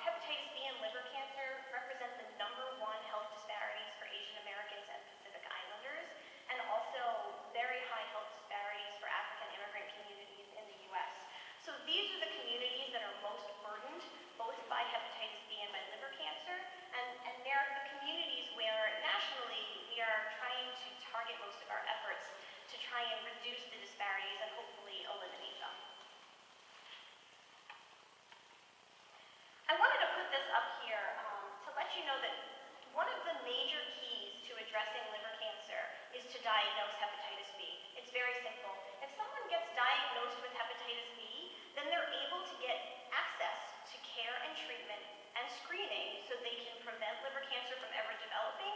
hepatitis B and liver cancer represent the #1 health disparities for Asian Americans and Pacific Islanders, and also very high health disparities for African immigrant communities in the US. So these are the communities that are most burdened, both by hepatitis B and by liver cancer, and they're the communities where nationally we are trying to target most of our efforts to try and reduce the disparities and hopefully eliminate them. I wanted to put this up here to let you know that one of the major keys to addressing liver cancer is to diagnose hepatitis B. It's very simple. If someone gets diagnosed with hepatitis B, then they're able to get access to care and treatment and screening so they can prevent liver cancer from ever developing,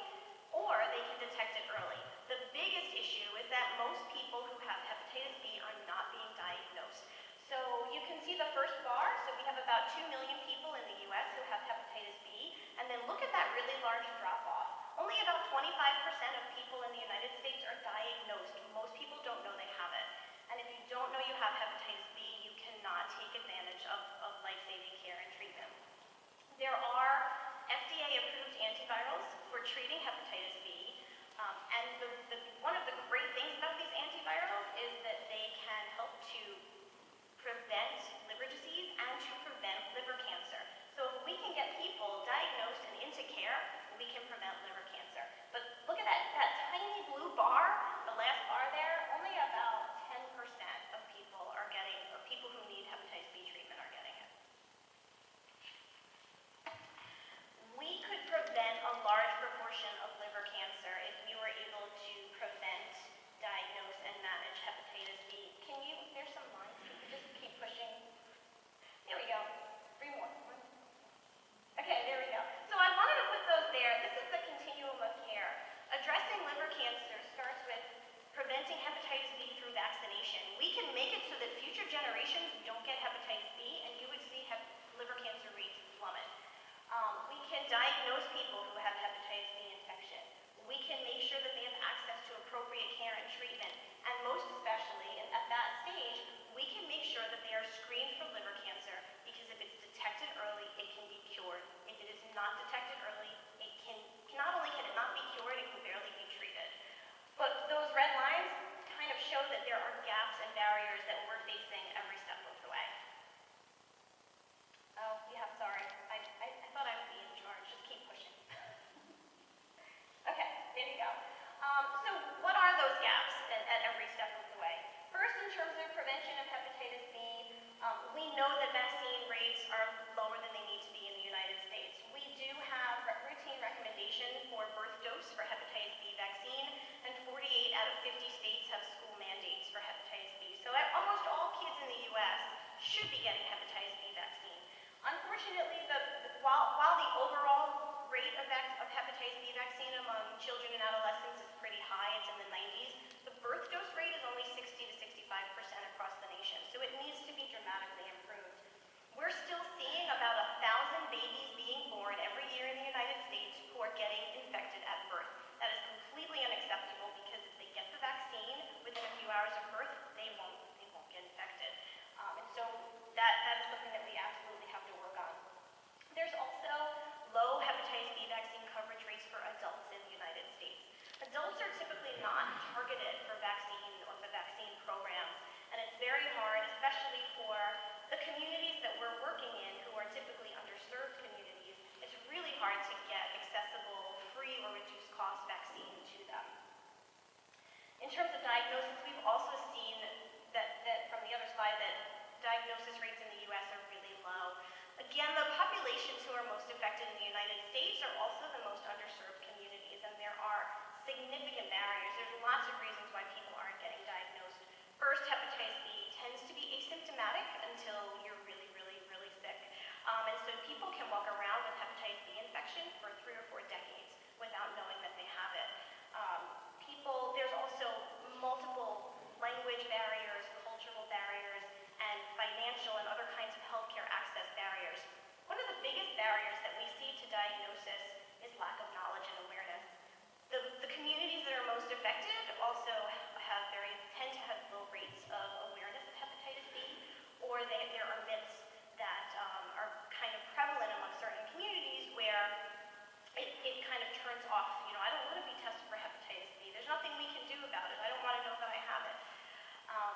or they can detect it early. The biggest issue is that most people who have hepatitis B are not being diagnosed. So you can see the first bar, so we have about 2 million people in the US who have hepatitis B, and then look at that really large drop-off. Only about 25% of people in the United States are diagnosed. Most people don't know they have it. And if you don't know you have hepatitis B, you cannot take advantage of life-saving care and treatment. There are FDA-approved antivirals for treating hepatitis B, and one of the great things about these antivirals is that they can help to prevent liver disease and to prevent liver cancer. So if we can get people can diagnose people who have hepatitis B infection. We can make sure that they have access to appropriate care and treatment. And most especially, at that stage, we can make sure that they are screened for liver cancer, because if it's detected early, it can be cured. If it is not detected early, it can, not only can it not be cured, it can barely be treated. But those red lines kind of show that there are gaps and barriers that we're facing every step of the way. Oh, yeah, sorry. I thought I would be in charge. Just keep pushing. Okay, there you go. So what are those gaps at every step of the way? First, in terms of prevention of hepatitis B, we know that vaccine rates are lower than they need to be in the United States. We do have routine recommendation for birth dose for hepatitis B vaccine, and 48 out of 50 states have school mandates for hepatitis B. So almost all kids in the U.S. should be getting hepatitis B vaccine. Unfortunately, while the overall rate of hepatitis B vaccine among children and adolescents is pretty high, it's in the 90s, the birth dose rate is only 60 to 65% across the nation, so it needs to be dramatically improved. We're still seeing about 1,000 babies being born every year in the United States who are getting infected at birth. That is completely unacceptable, because if they get the vaccine within a few hours of birth, they won't get infected. And so that is something that we absolutely have to work on. There's also low hepatitis B vaccine coverage rates for adults in the United States. Adults are typically not targeted for vaccine or the vaccine programs, and it's very hard, especially for the communities that we're working in, who are typically underserved communities. It's really hard to get accessible, free or reduced cost vaccine to them. In terms of diagnosis, we've also seen that from the other slide, that diagnosis rates in the U.S. are really low. Again, the populations who are most affected in the United States are also the most underserved communities, and there are significant barriers. There's lots of reasons why people aren't getting diagnosed. First, hepatitis B tends to be asymptomatic until you're really, really, really sick. And so people can walk around with hepatitis B infection for 3 or 4 decades without knowing that they have it. There's also multiple language barriers, cultural barriers, and financial and other kinds of healthcare access barriers. One of the biggest barriers that we see to diagnosis is lack of knowledge and awareness. The communities that are most affected also tend to have low rates of awareness of hepatitis B, or there are myths that are kind of prevalent among certain communities where it kind of turns off, I don't want to be tested for hepatitis B. There's nothing we can do about it. I don't want to know that I have it.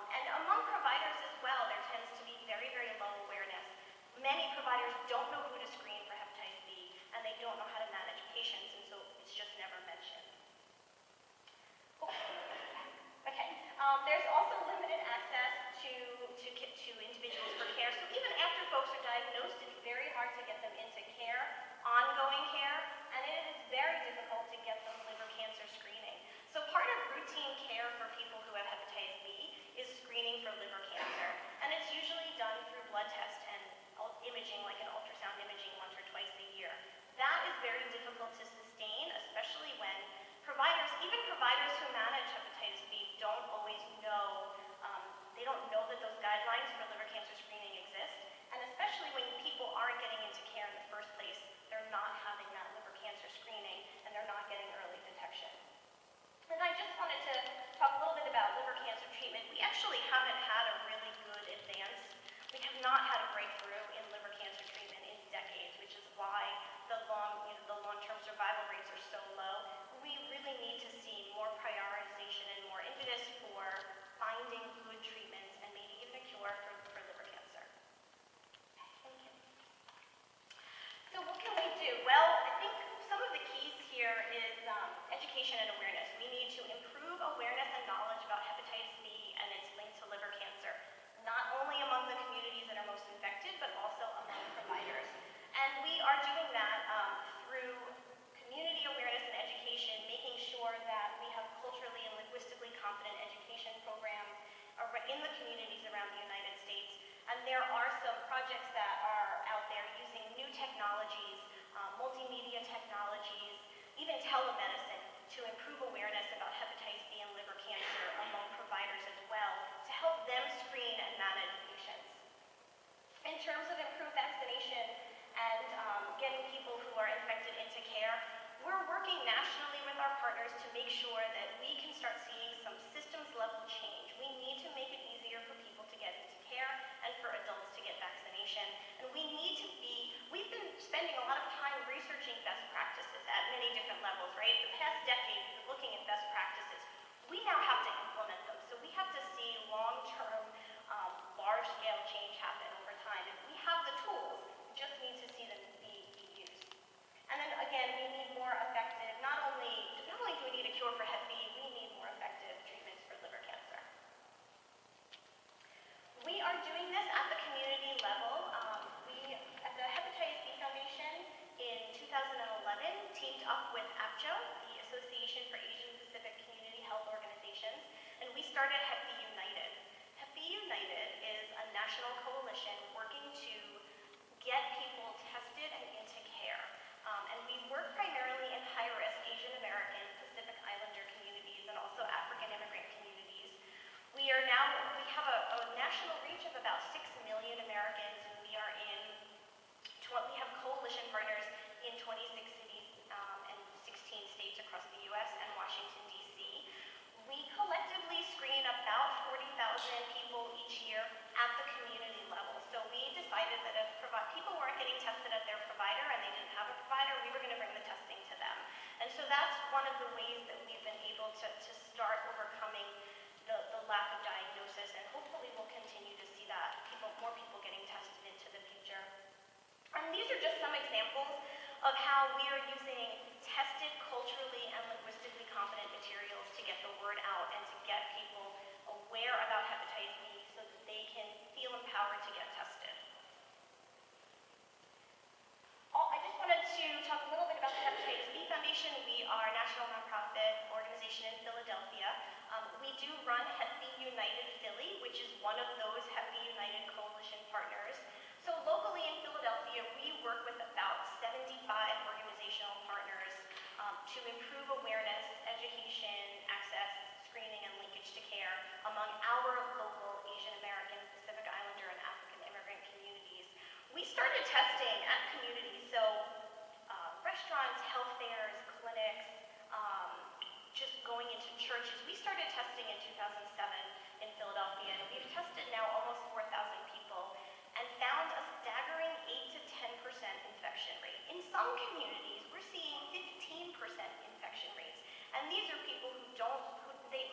And among providers as well, there tends to be very, very low awareness. Many providers don't know who to screen for hepatitis B, and they don't know how to manage patients, and so it's just never mentioned. Okay. There's also limited access to individuals for care. So even after folks are diagnosed, it's very hard to get them into care, ongoing care, and it is very difficult to get them liver cancer screening. So part of routine care for people who have hepatitis B is screening for liver cancer, and it's usually done through blood tests and imaging, like an ultrasound imaging, once or twice a year. That is very difficult to sustain, especially when even providers who manage hepatitis B don't always know, they don't know that those guidelines for liver cancer screening exist, and especially when people aren't getting into care in the first place, they're not having that liver cancer screening, and they're not getting early detection. And I just wanted to talk a little bit about liver cancer treatment. We actually haven't had a really good advance. We have not had a breakthrough in liver cancer treatment in decades, which is why the long-term survival rates are so low. We really need to see more prioritization and more impetus for finding good treatments and maybe even a cure for liver cancer. Thank you. So what can we do? Well, I think some of the keys here is education and awareness. We need to improve awareness and knowledge about hepatitis B and its link to liver cancer, not only among the communities that are most infected, but also among providers. And we are doing that through community awareness and education, making sure that we have culturally and linguistically competent education programs in the communities around the United States. And there are some projects that are out there using new technologies, multimedia technologies, even telemedicine, to improve awareness about hepatitis B and liver cancer among providers as well, to help them screen and manage patients. In terms of improved vaccination and getting people who are infected up with APCHO, the Association for Asian Pacific Community Health Organizations, and we started Hep B United. Hep B United is a national coalition working to get people tested and into care. And we work primarily in high-risk Asian American, Pacific Islander communities and also African immigrant communities. We have a national reach of about 6 million Americans, and we have coalition partners in 26 cities and 16 states across the U.S. and Washington, D.C. We collectively screen about 40,000 people each year at the community level. So we decided that if people weren't getting tested at their provider and they didn't have a provider, we were going to bring the testing to them. And so that's one of the ways that we've been able to start overcoming the lack of diagnosis, and hopefully we'll continue to see that, more people getting tested into the future. And these are just some examples of how we are using tested, culturally and linguistically competent materials to get the word out and to get people aware about hepatitis B so that they can feel empowered to get tested. I just wanted to talk a little bit about the Hepatitis B Foundation. We are a national nonprofit organization in Philadelphia. We do run Hep B United Philly, which is one of those Hep B United coalition partners. So locally in Philadelphia, we work with about 75 organizational partners to improve awareness, education, access, screening, and linkage to care among our local Asian American, Pacific Islander, and African immigrant communities. We started testing at communities, so restaurants, health fairs, clinics, just going into churches. We started testing in 2007 in Philadelphia, and we've tested now almost 4,000 people and found a staggering 8 to 10% infection rate. In some communities, we're seeing 15% infection rates, and these are people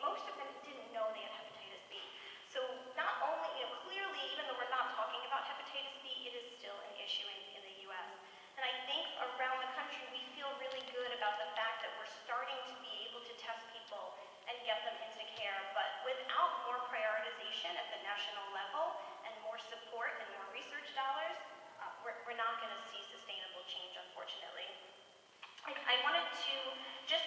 most of them didn't know they had hepatitis B. So not only, clearly, even though we're not talking about hepatitis B, it is still an issue in the U.S. And I think around the country, we feel really good about the fact that we're starting to be able to test people and get them into care, but without more prioritization at the national level and more support and more research dollars, we're not going to see sustainable change, unfortunately. I wanted to, just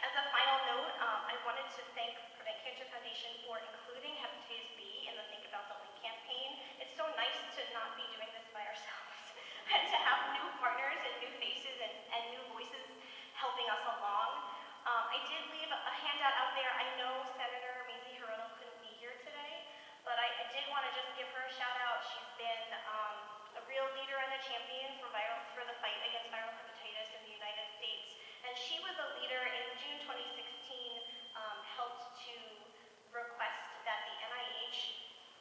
as a final note, I wanted to thank Prevent Cancer Foundation for including hepatitis B in the Think About the Link campaign. It's so nice to not be doing this by ourselves and to have new partners and new faces and new voices helping us along. I did leave a handout out there. I know Senator Mazie Hirono couldn't be here today, but I did want to just give her a shout out. She's been a real leader and a champion for the fight against viral hepatitis in the United States. And she was a leader in June 2016, helped to request that the NIH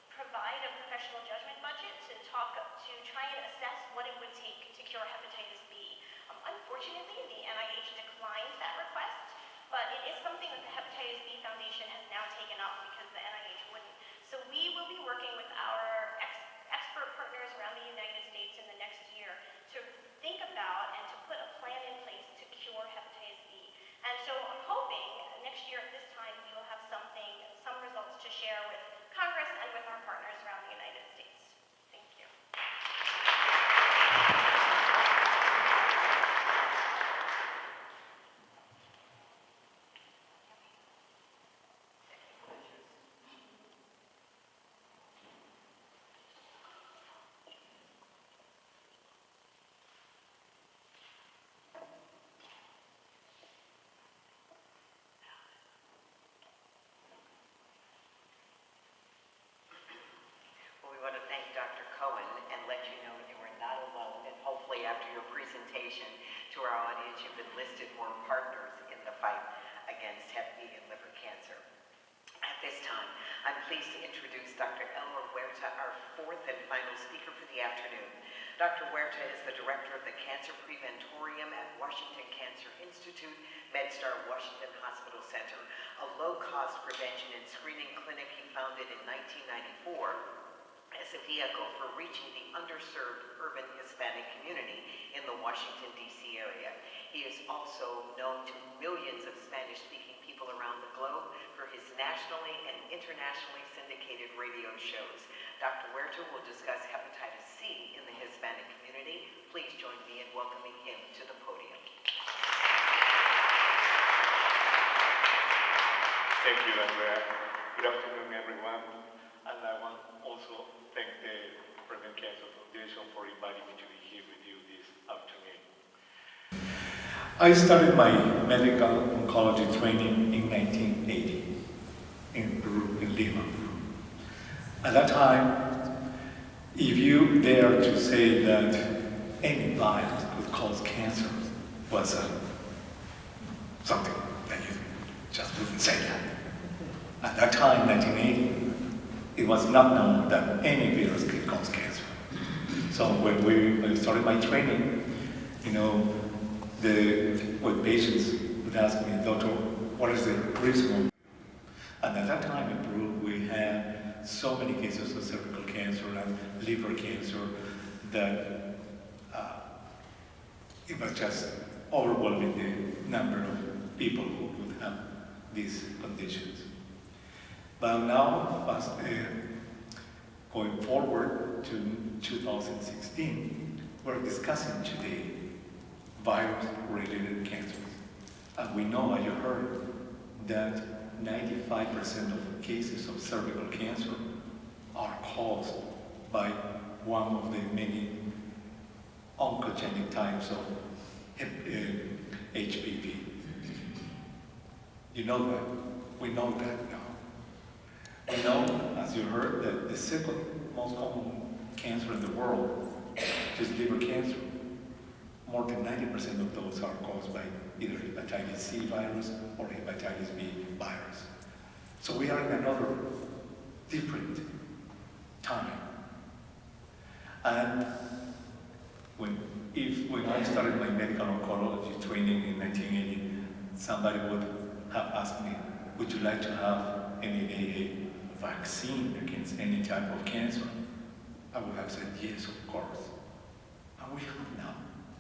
provide a professional judgment budget to try and assess what it would take to cure hepatitis B. Unfortunately, the NIH declined that request, but it is something that the Hepatitis B Foundation has now taken up because the NIH wouldn't. So we will be working with our expert partners around the United States in the next year to think about and to put a plan in place to cure hepatitis B. And so I'm hoping next year at this time we will have some results to share with Congress and with our partners around the United States. Thank you. We want to thank Dr. Cohen and let you know you are not alone, and hopefully after your presentation to our audience, you've enlisted more partners in the fight against Hep B and liver cancer. At this time, I'm pleased to introduce Dr. Elmer Huerta, our fourth and final speaker for the afternoon. Dr. Huerta is the director of the Cancer Preventorium at Washington Cancer Institute, MedStar Washington Hospital Center, a low-cost prevention and screening clinic he founded in 1994 as a vehicle for reaching the underserved urban Hispanic community in the Washington, D.C. area. He is also known to millions of Spanish-speaking people around the globe for his nationally and internationally syndicated radio shows. Dr. Huerta will discuss hepatitis C in the Hispanic community. Please join me in welcoming him to the podium. Thank you, Andrea. Good afternoon, everyone. And I want also thank the Prevent Cancer Foundation for inviting me to be here with you this afternoon. I started my medical oncology training in 1980 in Peru, in Lima, Peru. At that time, if you dare to say that any virus could cause cancer was something that you just wouldn't say that. At that time, 1980, it was not known that any virus could cause cancer. So when I started my training, when patients would ask me, "Doctor, what is the reason?" And at that time in Peru, we had so many cases of cervical cancer and liver cancer that it was just overwhelming the number of people who would have these conditions. But now, going forward to 2016, we're discussing today virus-related cancers. And we know, as you heard, that 95% of cases of cervical cancer are caused by one of the many oncogenic types of HPV. You know that? We know that now. We know, as you heard, that the second most common cancer in the world is liver cancer. More than 90% of those are caused by either hepatitis C virus or hepatitis B virus. So we are in another different time. And when I started my medical oncology training in 1980, somebody would have asked me, "Would you like to have a vaccine against any type of cancer?" I would have said, "Yes, of course." And we have now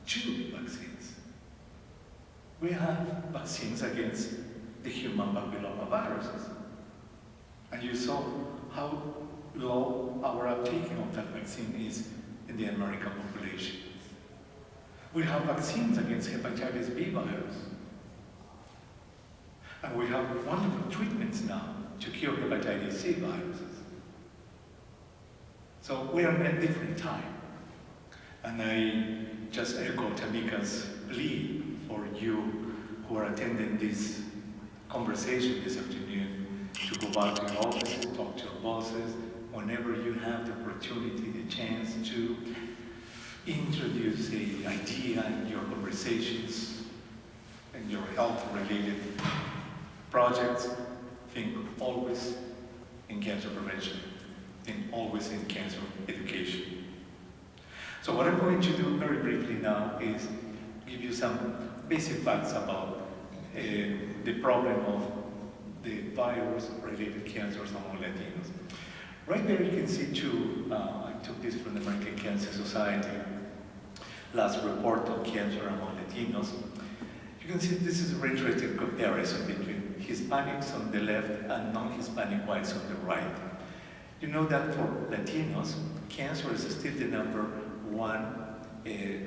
2 vaccines. We have vaccines against the human papillomaviruses. And you saw how low our uptake of that vaccine is in the American population. We have vaccines against hepatitis B virus. And we have wonderful treatments now to cure hepatitis C viruses. So we are in a different time. And I just echo Tamika's plea for you who are attending this conversation this afternoon to go back to your offices, talk to your bosses, whenever you have the opportunity, the chance to introduce an idea in your conversations and your health-related projects. Think always in cancer prevention, think always in cancer education. So what I'm going to do very briefly now is give you some basic facts about the problem of the virus-related cancers among Latinos. Right there you can see 2, I took this from the American Cancer Society, last report on cancer among Latinos. You can see this is a very interesting comparison between Hispanics on the left and non-Hispanic whites on the right. You know that for Latinos, cancer is still the number 1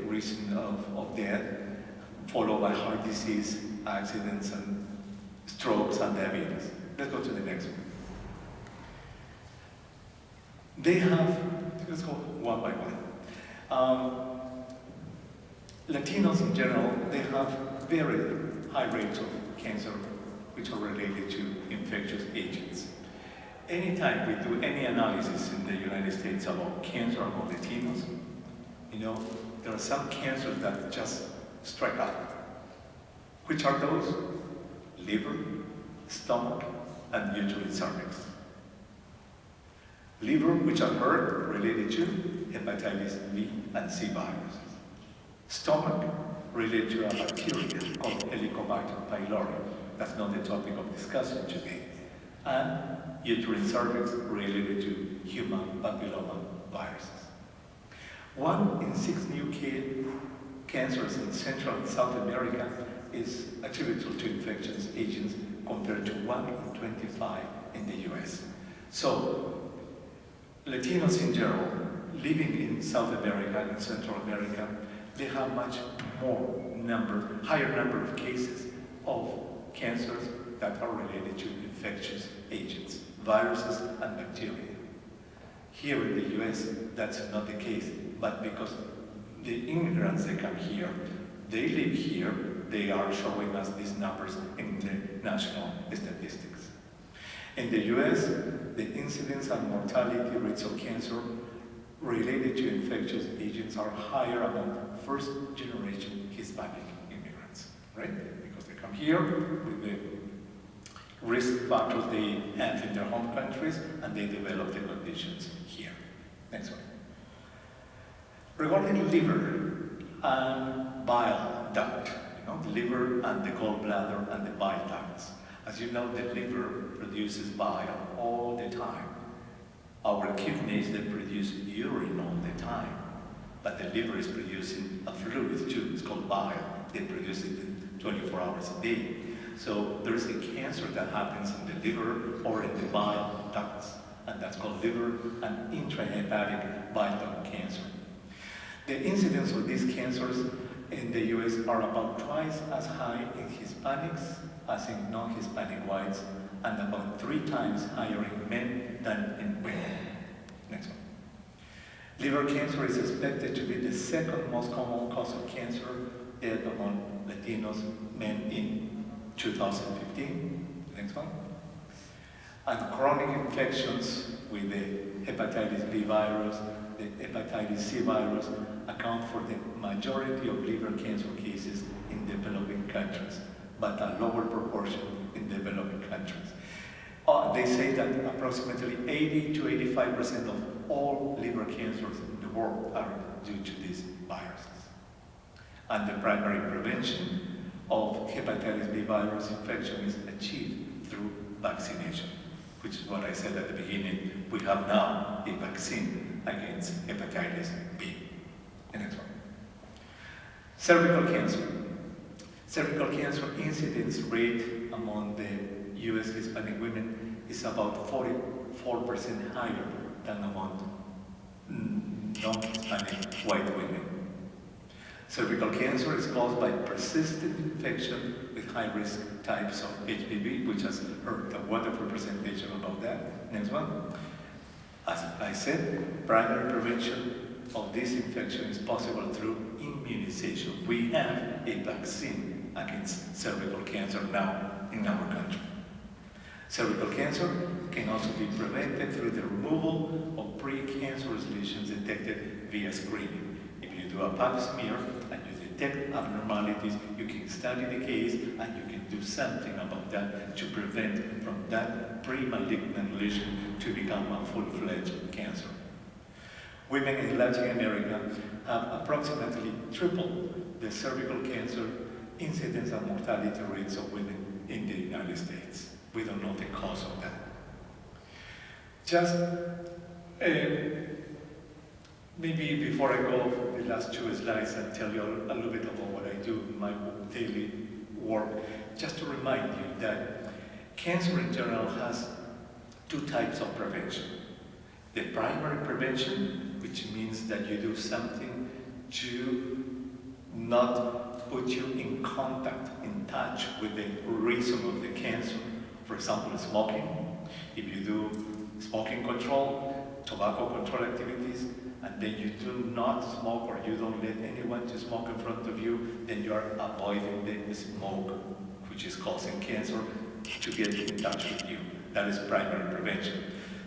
reason of death, followed by heart disease, accidents, and strokes, and diabetes. Let's go to the next one. Let's go one by one. Latinos in general, they have very high rates of cancer which are related to infectious agents. Anytime we do any analysis in the United States about cancer among Latinos, there are some cancers that just strike out. Which are those? Liver, stomach, and uterine cervix. Liver, which are heard, related to hepatitis B and C viruses. Stomach, related to a bacteria called Helicobacter pylori. That's not the topic of discussion today. And uterine cervix, related to human papilloma viruses. 1 in 6 new cancers in Central and South America is attributable to infectious agents compared to 1 in 25 in the US. So, Latinos in general, living in South America and Central America, they have much higher number of cases of cancers that are related to infectious agents, viruses and bacteria. Here in the US, that's not the case, but because the immigrants, they come here, they live here, they are showing us these numbers in the national statistics. In the US, the incidence and mortality rates of cancer related to infectious agents are higher among first-generation Hispanic immigrants, right? Because they come here with the risk factors they have in their home countries, and they develop the conditions here. Next one. Regarding liver and bile duct, the liver and the gallbladder and the bile ducts. As you know, the liver produces bile all the time. Our kidneys, they produce urine all the time, but the liver is producing a fluid too. It's called bile. They produce it 24 hours a day. So there is a cancer that happens in the liver or in the bile ducts, and that's called liver and intrahepatic bile duct cancer. The incidence of these cancers in the US are about twice as high in Hispanics as in non-Hispanic whites, and about 3 times higher in men than in women. Next one. Liver cancer is expected to be the second most common cause of cancer death among Latinos men in 2015. Next one. And chronic infections with the hepatitis B virus, the hepatitis C virus, account for the majority of liver cancer cases in developing countries, but a lower proportion in developing countries. They say that approximately 80 to 85% of all liver cancers in the world are due to these viruses. And the primary prevention of hepatitis B virus infection is achieved through vaccination, which is what I said at the beginning. We have now a vaccine against hepatitis B. The next one. Cervical cancer. Cervical cancer incidence rate among the US Hispanic women is about 44% higher than among non-Hispanic white women. Cervical cancer is caused by persistent infection with high-risk types of HPV, which has heard a wonderful presentation about that. Next one. As I said, primary prevention of this infection is possible through immunization. We have a vaccine against cervical cancer now in our country. Cervical cancer can also be prevented through the removal of pre-cancerous lesions detected via screening. If you do a pap smear and you detect abnormalities, you can study the case and you can do something about that to prevent from that pre-malignant lesion to become a full-fledged cancer. Women in Latin America have approximately triple the cervical cancer incidence and mortality rates of women in the United States. We don't know the cause of that. Just maybe before I go over the last 2 slides and tell you a little bit about what I do in my daily work, just to remind you that cancer in general has 2 types of prevention. The primary prevention, which means that you do something to not put you in contact, in touch with the reason of the cancer. For example, smoking. If you do smoking control, tobacco control activities, and then you do not smoke or you don't let anyone to smoke in front of you, then you are avoiding the smoke, which is causing cancer, to get in touch with you. That is primary prevention.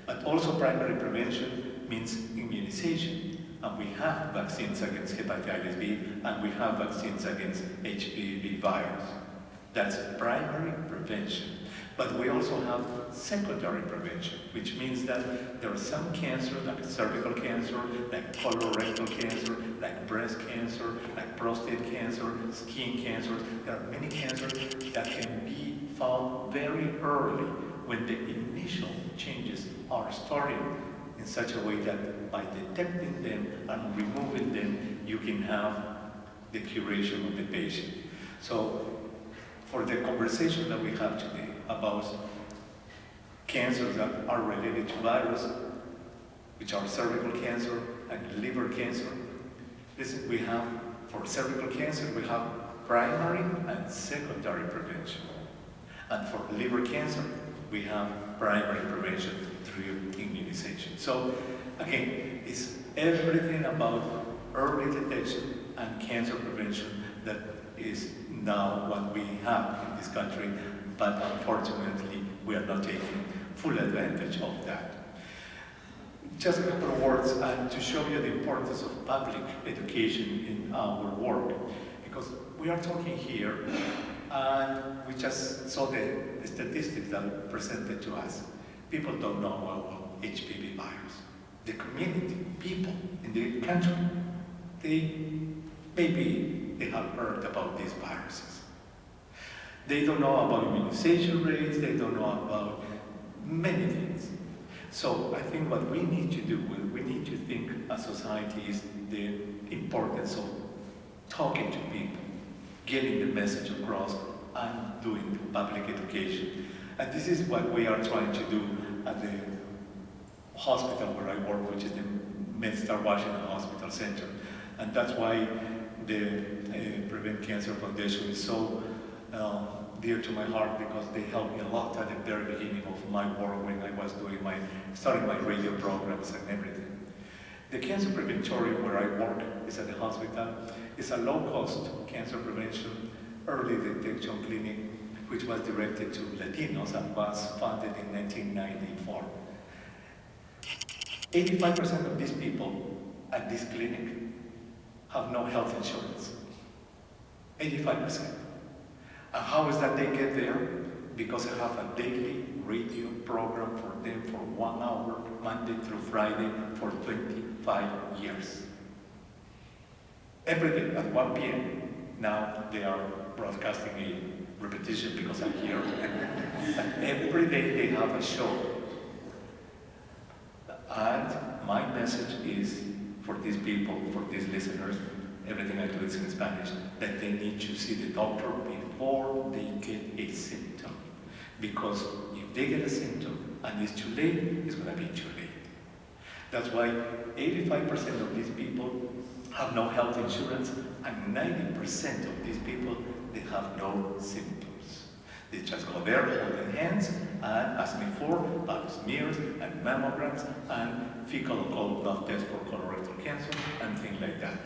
But also primary prevention means immunization. And we have vaccines against hepatitis B, and we have vaccines against HPV virus. That's primary prevention. But we also have secondary prevention, which means that there are some cancers, like cervical cancer, like colorectal cancer, like breast cancer, like prostate cancer, skin cancer. There are many cancers that can be found very early when the initial changes are starting in such a way that by detecting them and removing them, you can have the curation of the patient. So for the conversation that we have today about cancers that are related to virus, which are cervical cancer and liver cancer, listen, we have, for cervical cancer, we have primary and secondary prevention. And for liver cancer, we have primary prevention through immunization. So again, it's everything about early detection and cancer prevention that is now what we have in this country, but unfortunately, we are not taking full advantage of that. Just a couple of words to show you the importance of public education in our work, because we are talking here and we just saw the statistics that were presented to us. People don't know about HPV virus. The community, people in the country, maybe they have heard about these viruses. They don't know about immunization rates, they don't know about many things. So I think what we need to do, we need to think as society is the importance of talking to people, getting the message across, and doing public education. And this is what we are trying to do at the hospital where I work, which is the MedStar Washington Hospital Center. And that's why the Prevent Cancer Foundation is so dear to my heart, because they helped me a lot at the very beginning of my work when I was starting my radio programs and everything. The cancer preventorium where I work is at the hospital. It's a low-cost cancer prevention early detection clinic, which was directed to Latinos and was founded in 1994. 85% of these people at this clinic have no health insurance. 85%. And how is that they get there? Because I have a daily radio program for them for 1 hour, Monday through Friday, for 25 years. Every day at 1 p.m. Now they are broadcasting a repetition because I'm here. Every day they have a show. And my message is for these people, for these listeners, everything I do is in Spanish, that they need to see the doctor before they get a symptom. Because if they get a symptom and it's too late, it's going to be too late. That's why 85% of these people have no health insurance, and 90% of these people, they have no symptoms. They just go there holding hands and ask me for blood smears and mammograms and fecal occult blood tests for colorectal cancer and things like that.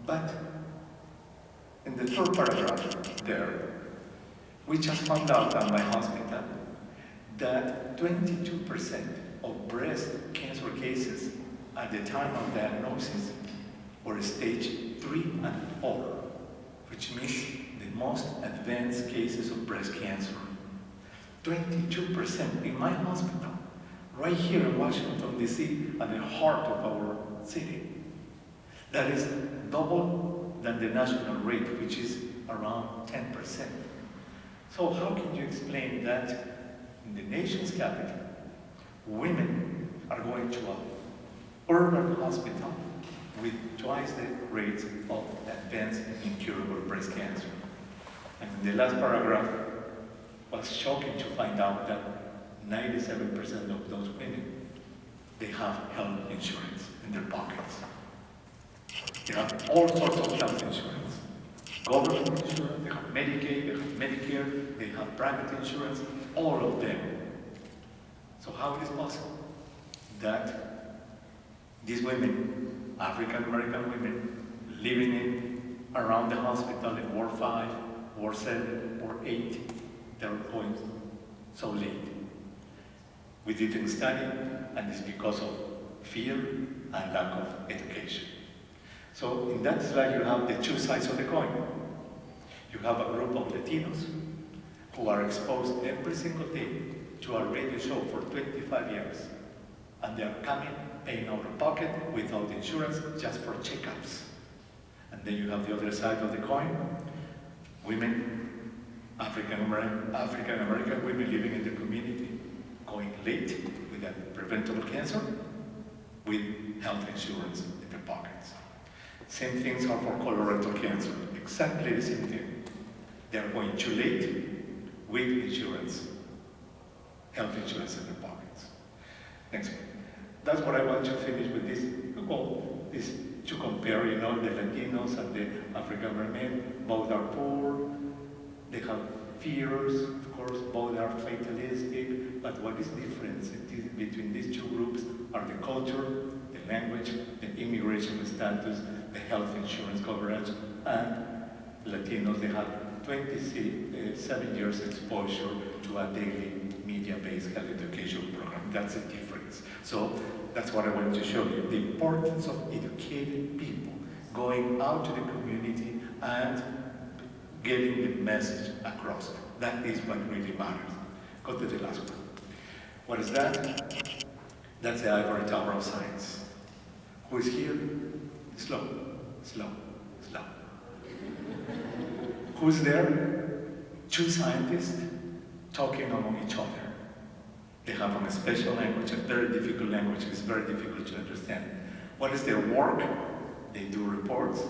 But in the third paragraph there, we just found out at my hospital that 22% of breast cancer cases at the time of diagnosis were stage 3 and 4, which means the most advanced cases of breast cancer. 22% in my hospital, right here in Washington, D.C., at the heart of our city. That is double than the national rate, which is around 10%. So how can you explain that in the nation's capital, women are going to an urban hospital with twice the rates of advanced incurable breast cancer? And in the last paragraph, was shocking to find out that 97% of those women, they have health insurance in their pockets. They have all sorts of health insurance. Government insurance, they have Medicaid, they have Medicare, they have private insurance, all of them. So how it is possible that these women, African American women, living in around the hospital in Ward 5, Ward 7, Ward 8, they're going so late? We didn't study, and it's because of fear and lack of education. So in that slide, you have the two sides of the coin. You have a group of Latinos who are exposed every single day to our radio show for 25 years. And they are coming, paying out of pocket without insurance, just for checkups. And then you have the other side of the coin, women, African American women living in the community, going late with a preventable cancer, with health insurance in their pockets. Same things are for colorectal cancer, exactly the same thing. They are going too late with insurance, health insurance in their pockets. Next one. That's what I want to finish with this. Well, this to compare, the Latinos and the African American, both are poor, They have fears, of course, both are fatalistic, but what is different between these two groups are the culture, the language, the immigration status, the health insurance coverage, and Latinos, they have 27 years exposure to a daily media-based health education program. That's the difference. So that's what I wanted to show you, the importance of educated people going out to the community and getting the message across. That is what really matters. Go to the last one. What is that? That's the ivory tower of science. Who is here? Slow, slow, slow. Who's there? Two scientists talking among each other. They have a special language, a very difficult language. It's very difficult to understand. What is their work? They do reports,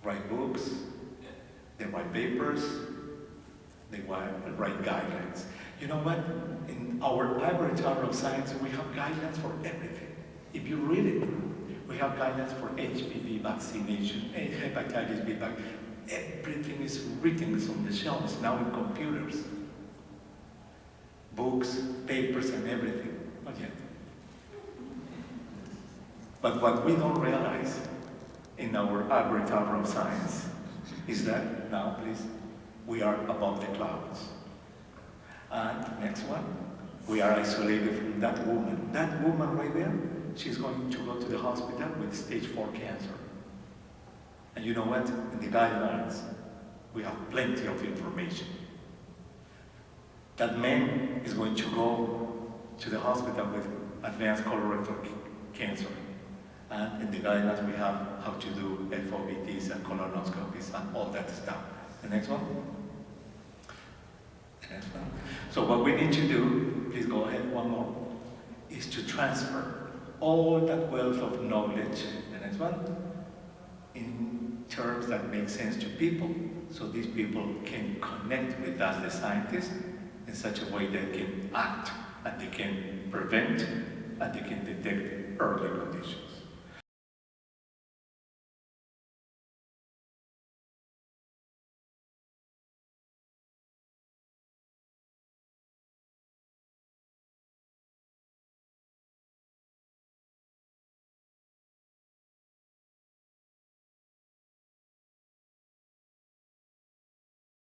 write books, they write papers, they write guidelines. You know what? In our ivory tower of science, we have guidelines for everything. If you read it, we have guidelines for HPV vaccination, hepatitis B vaccine. Everything is written, it's on the shelves, now with computers. Books, papers, and everything. Not yet. But what we don't realize in our ivory tower of science is that, now please, we are above the clouds. And next one, we are isolated from that woman. That woman right there, she's going to go to the hospital with stage 4 cancer. And you know what? In the guidelines, we have plenty of information. That man is going to go to the hospital with advanced colorectal cancer. And in the guidelines, we have how to do FOBTs and colonoscopies and all that stuff. The next one? The next one. So what we need to do, please go ahead, one more, is to transfer all that wealth of knowledge, the next one, in terms that make sense to people, so these people can connect with us, the scientists, in such a way they can act, and they can prevent, and they can detect early conditions.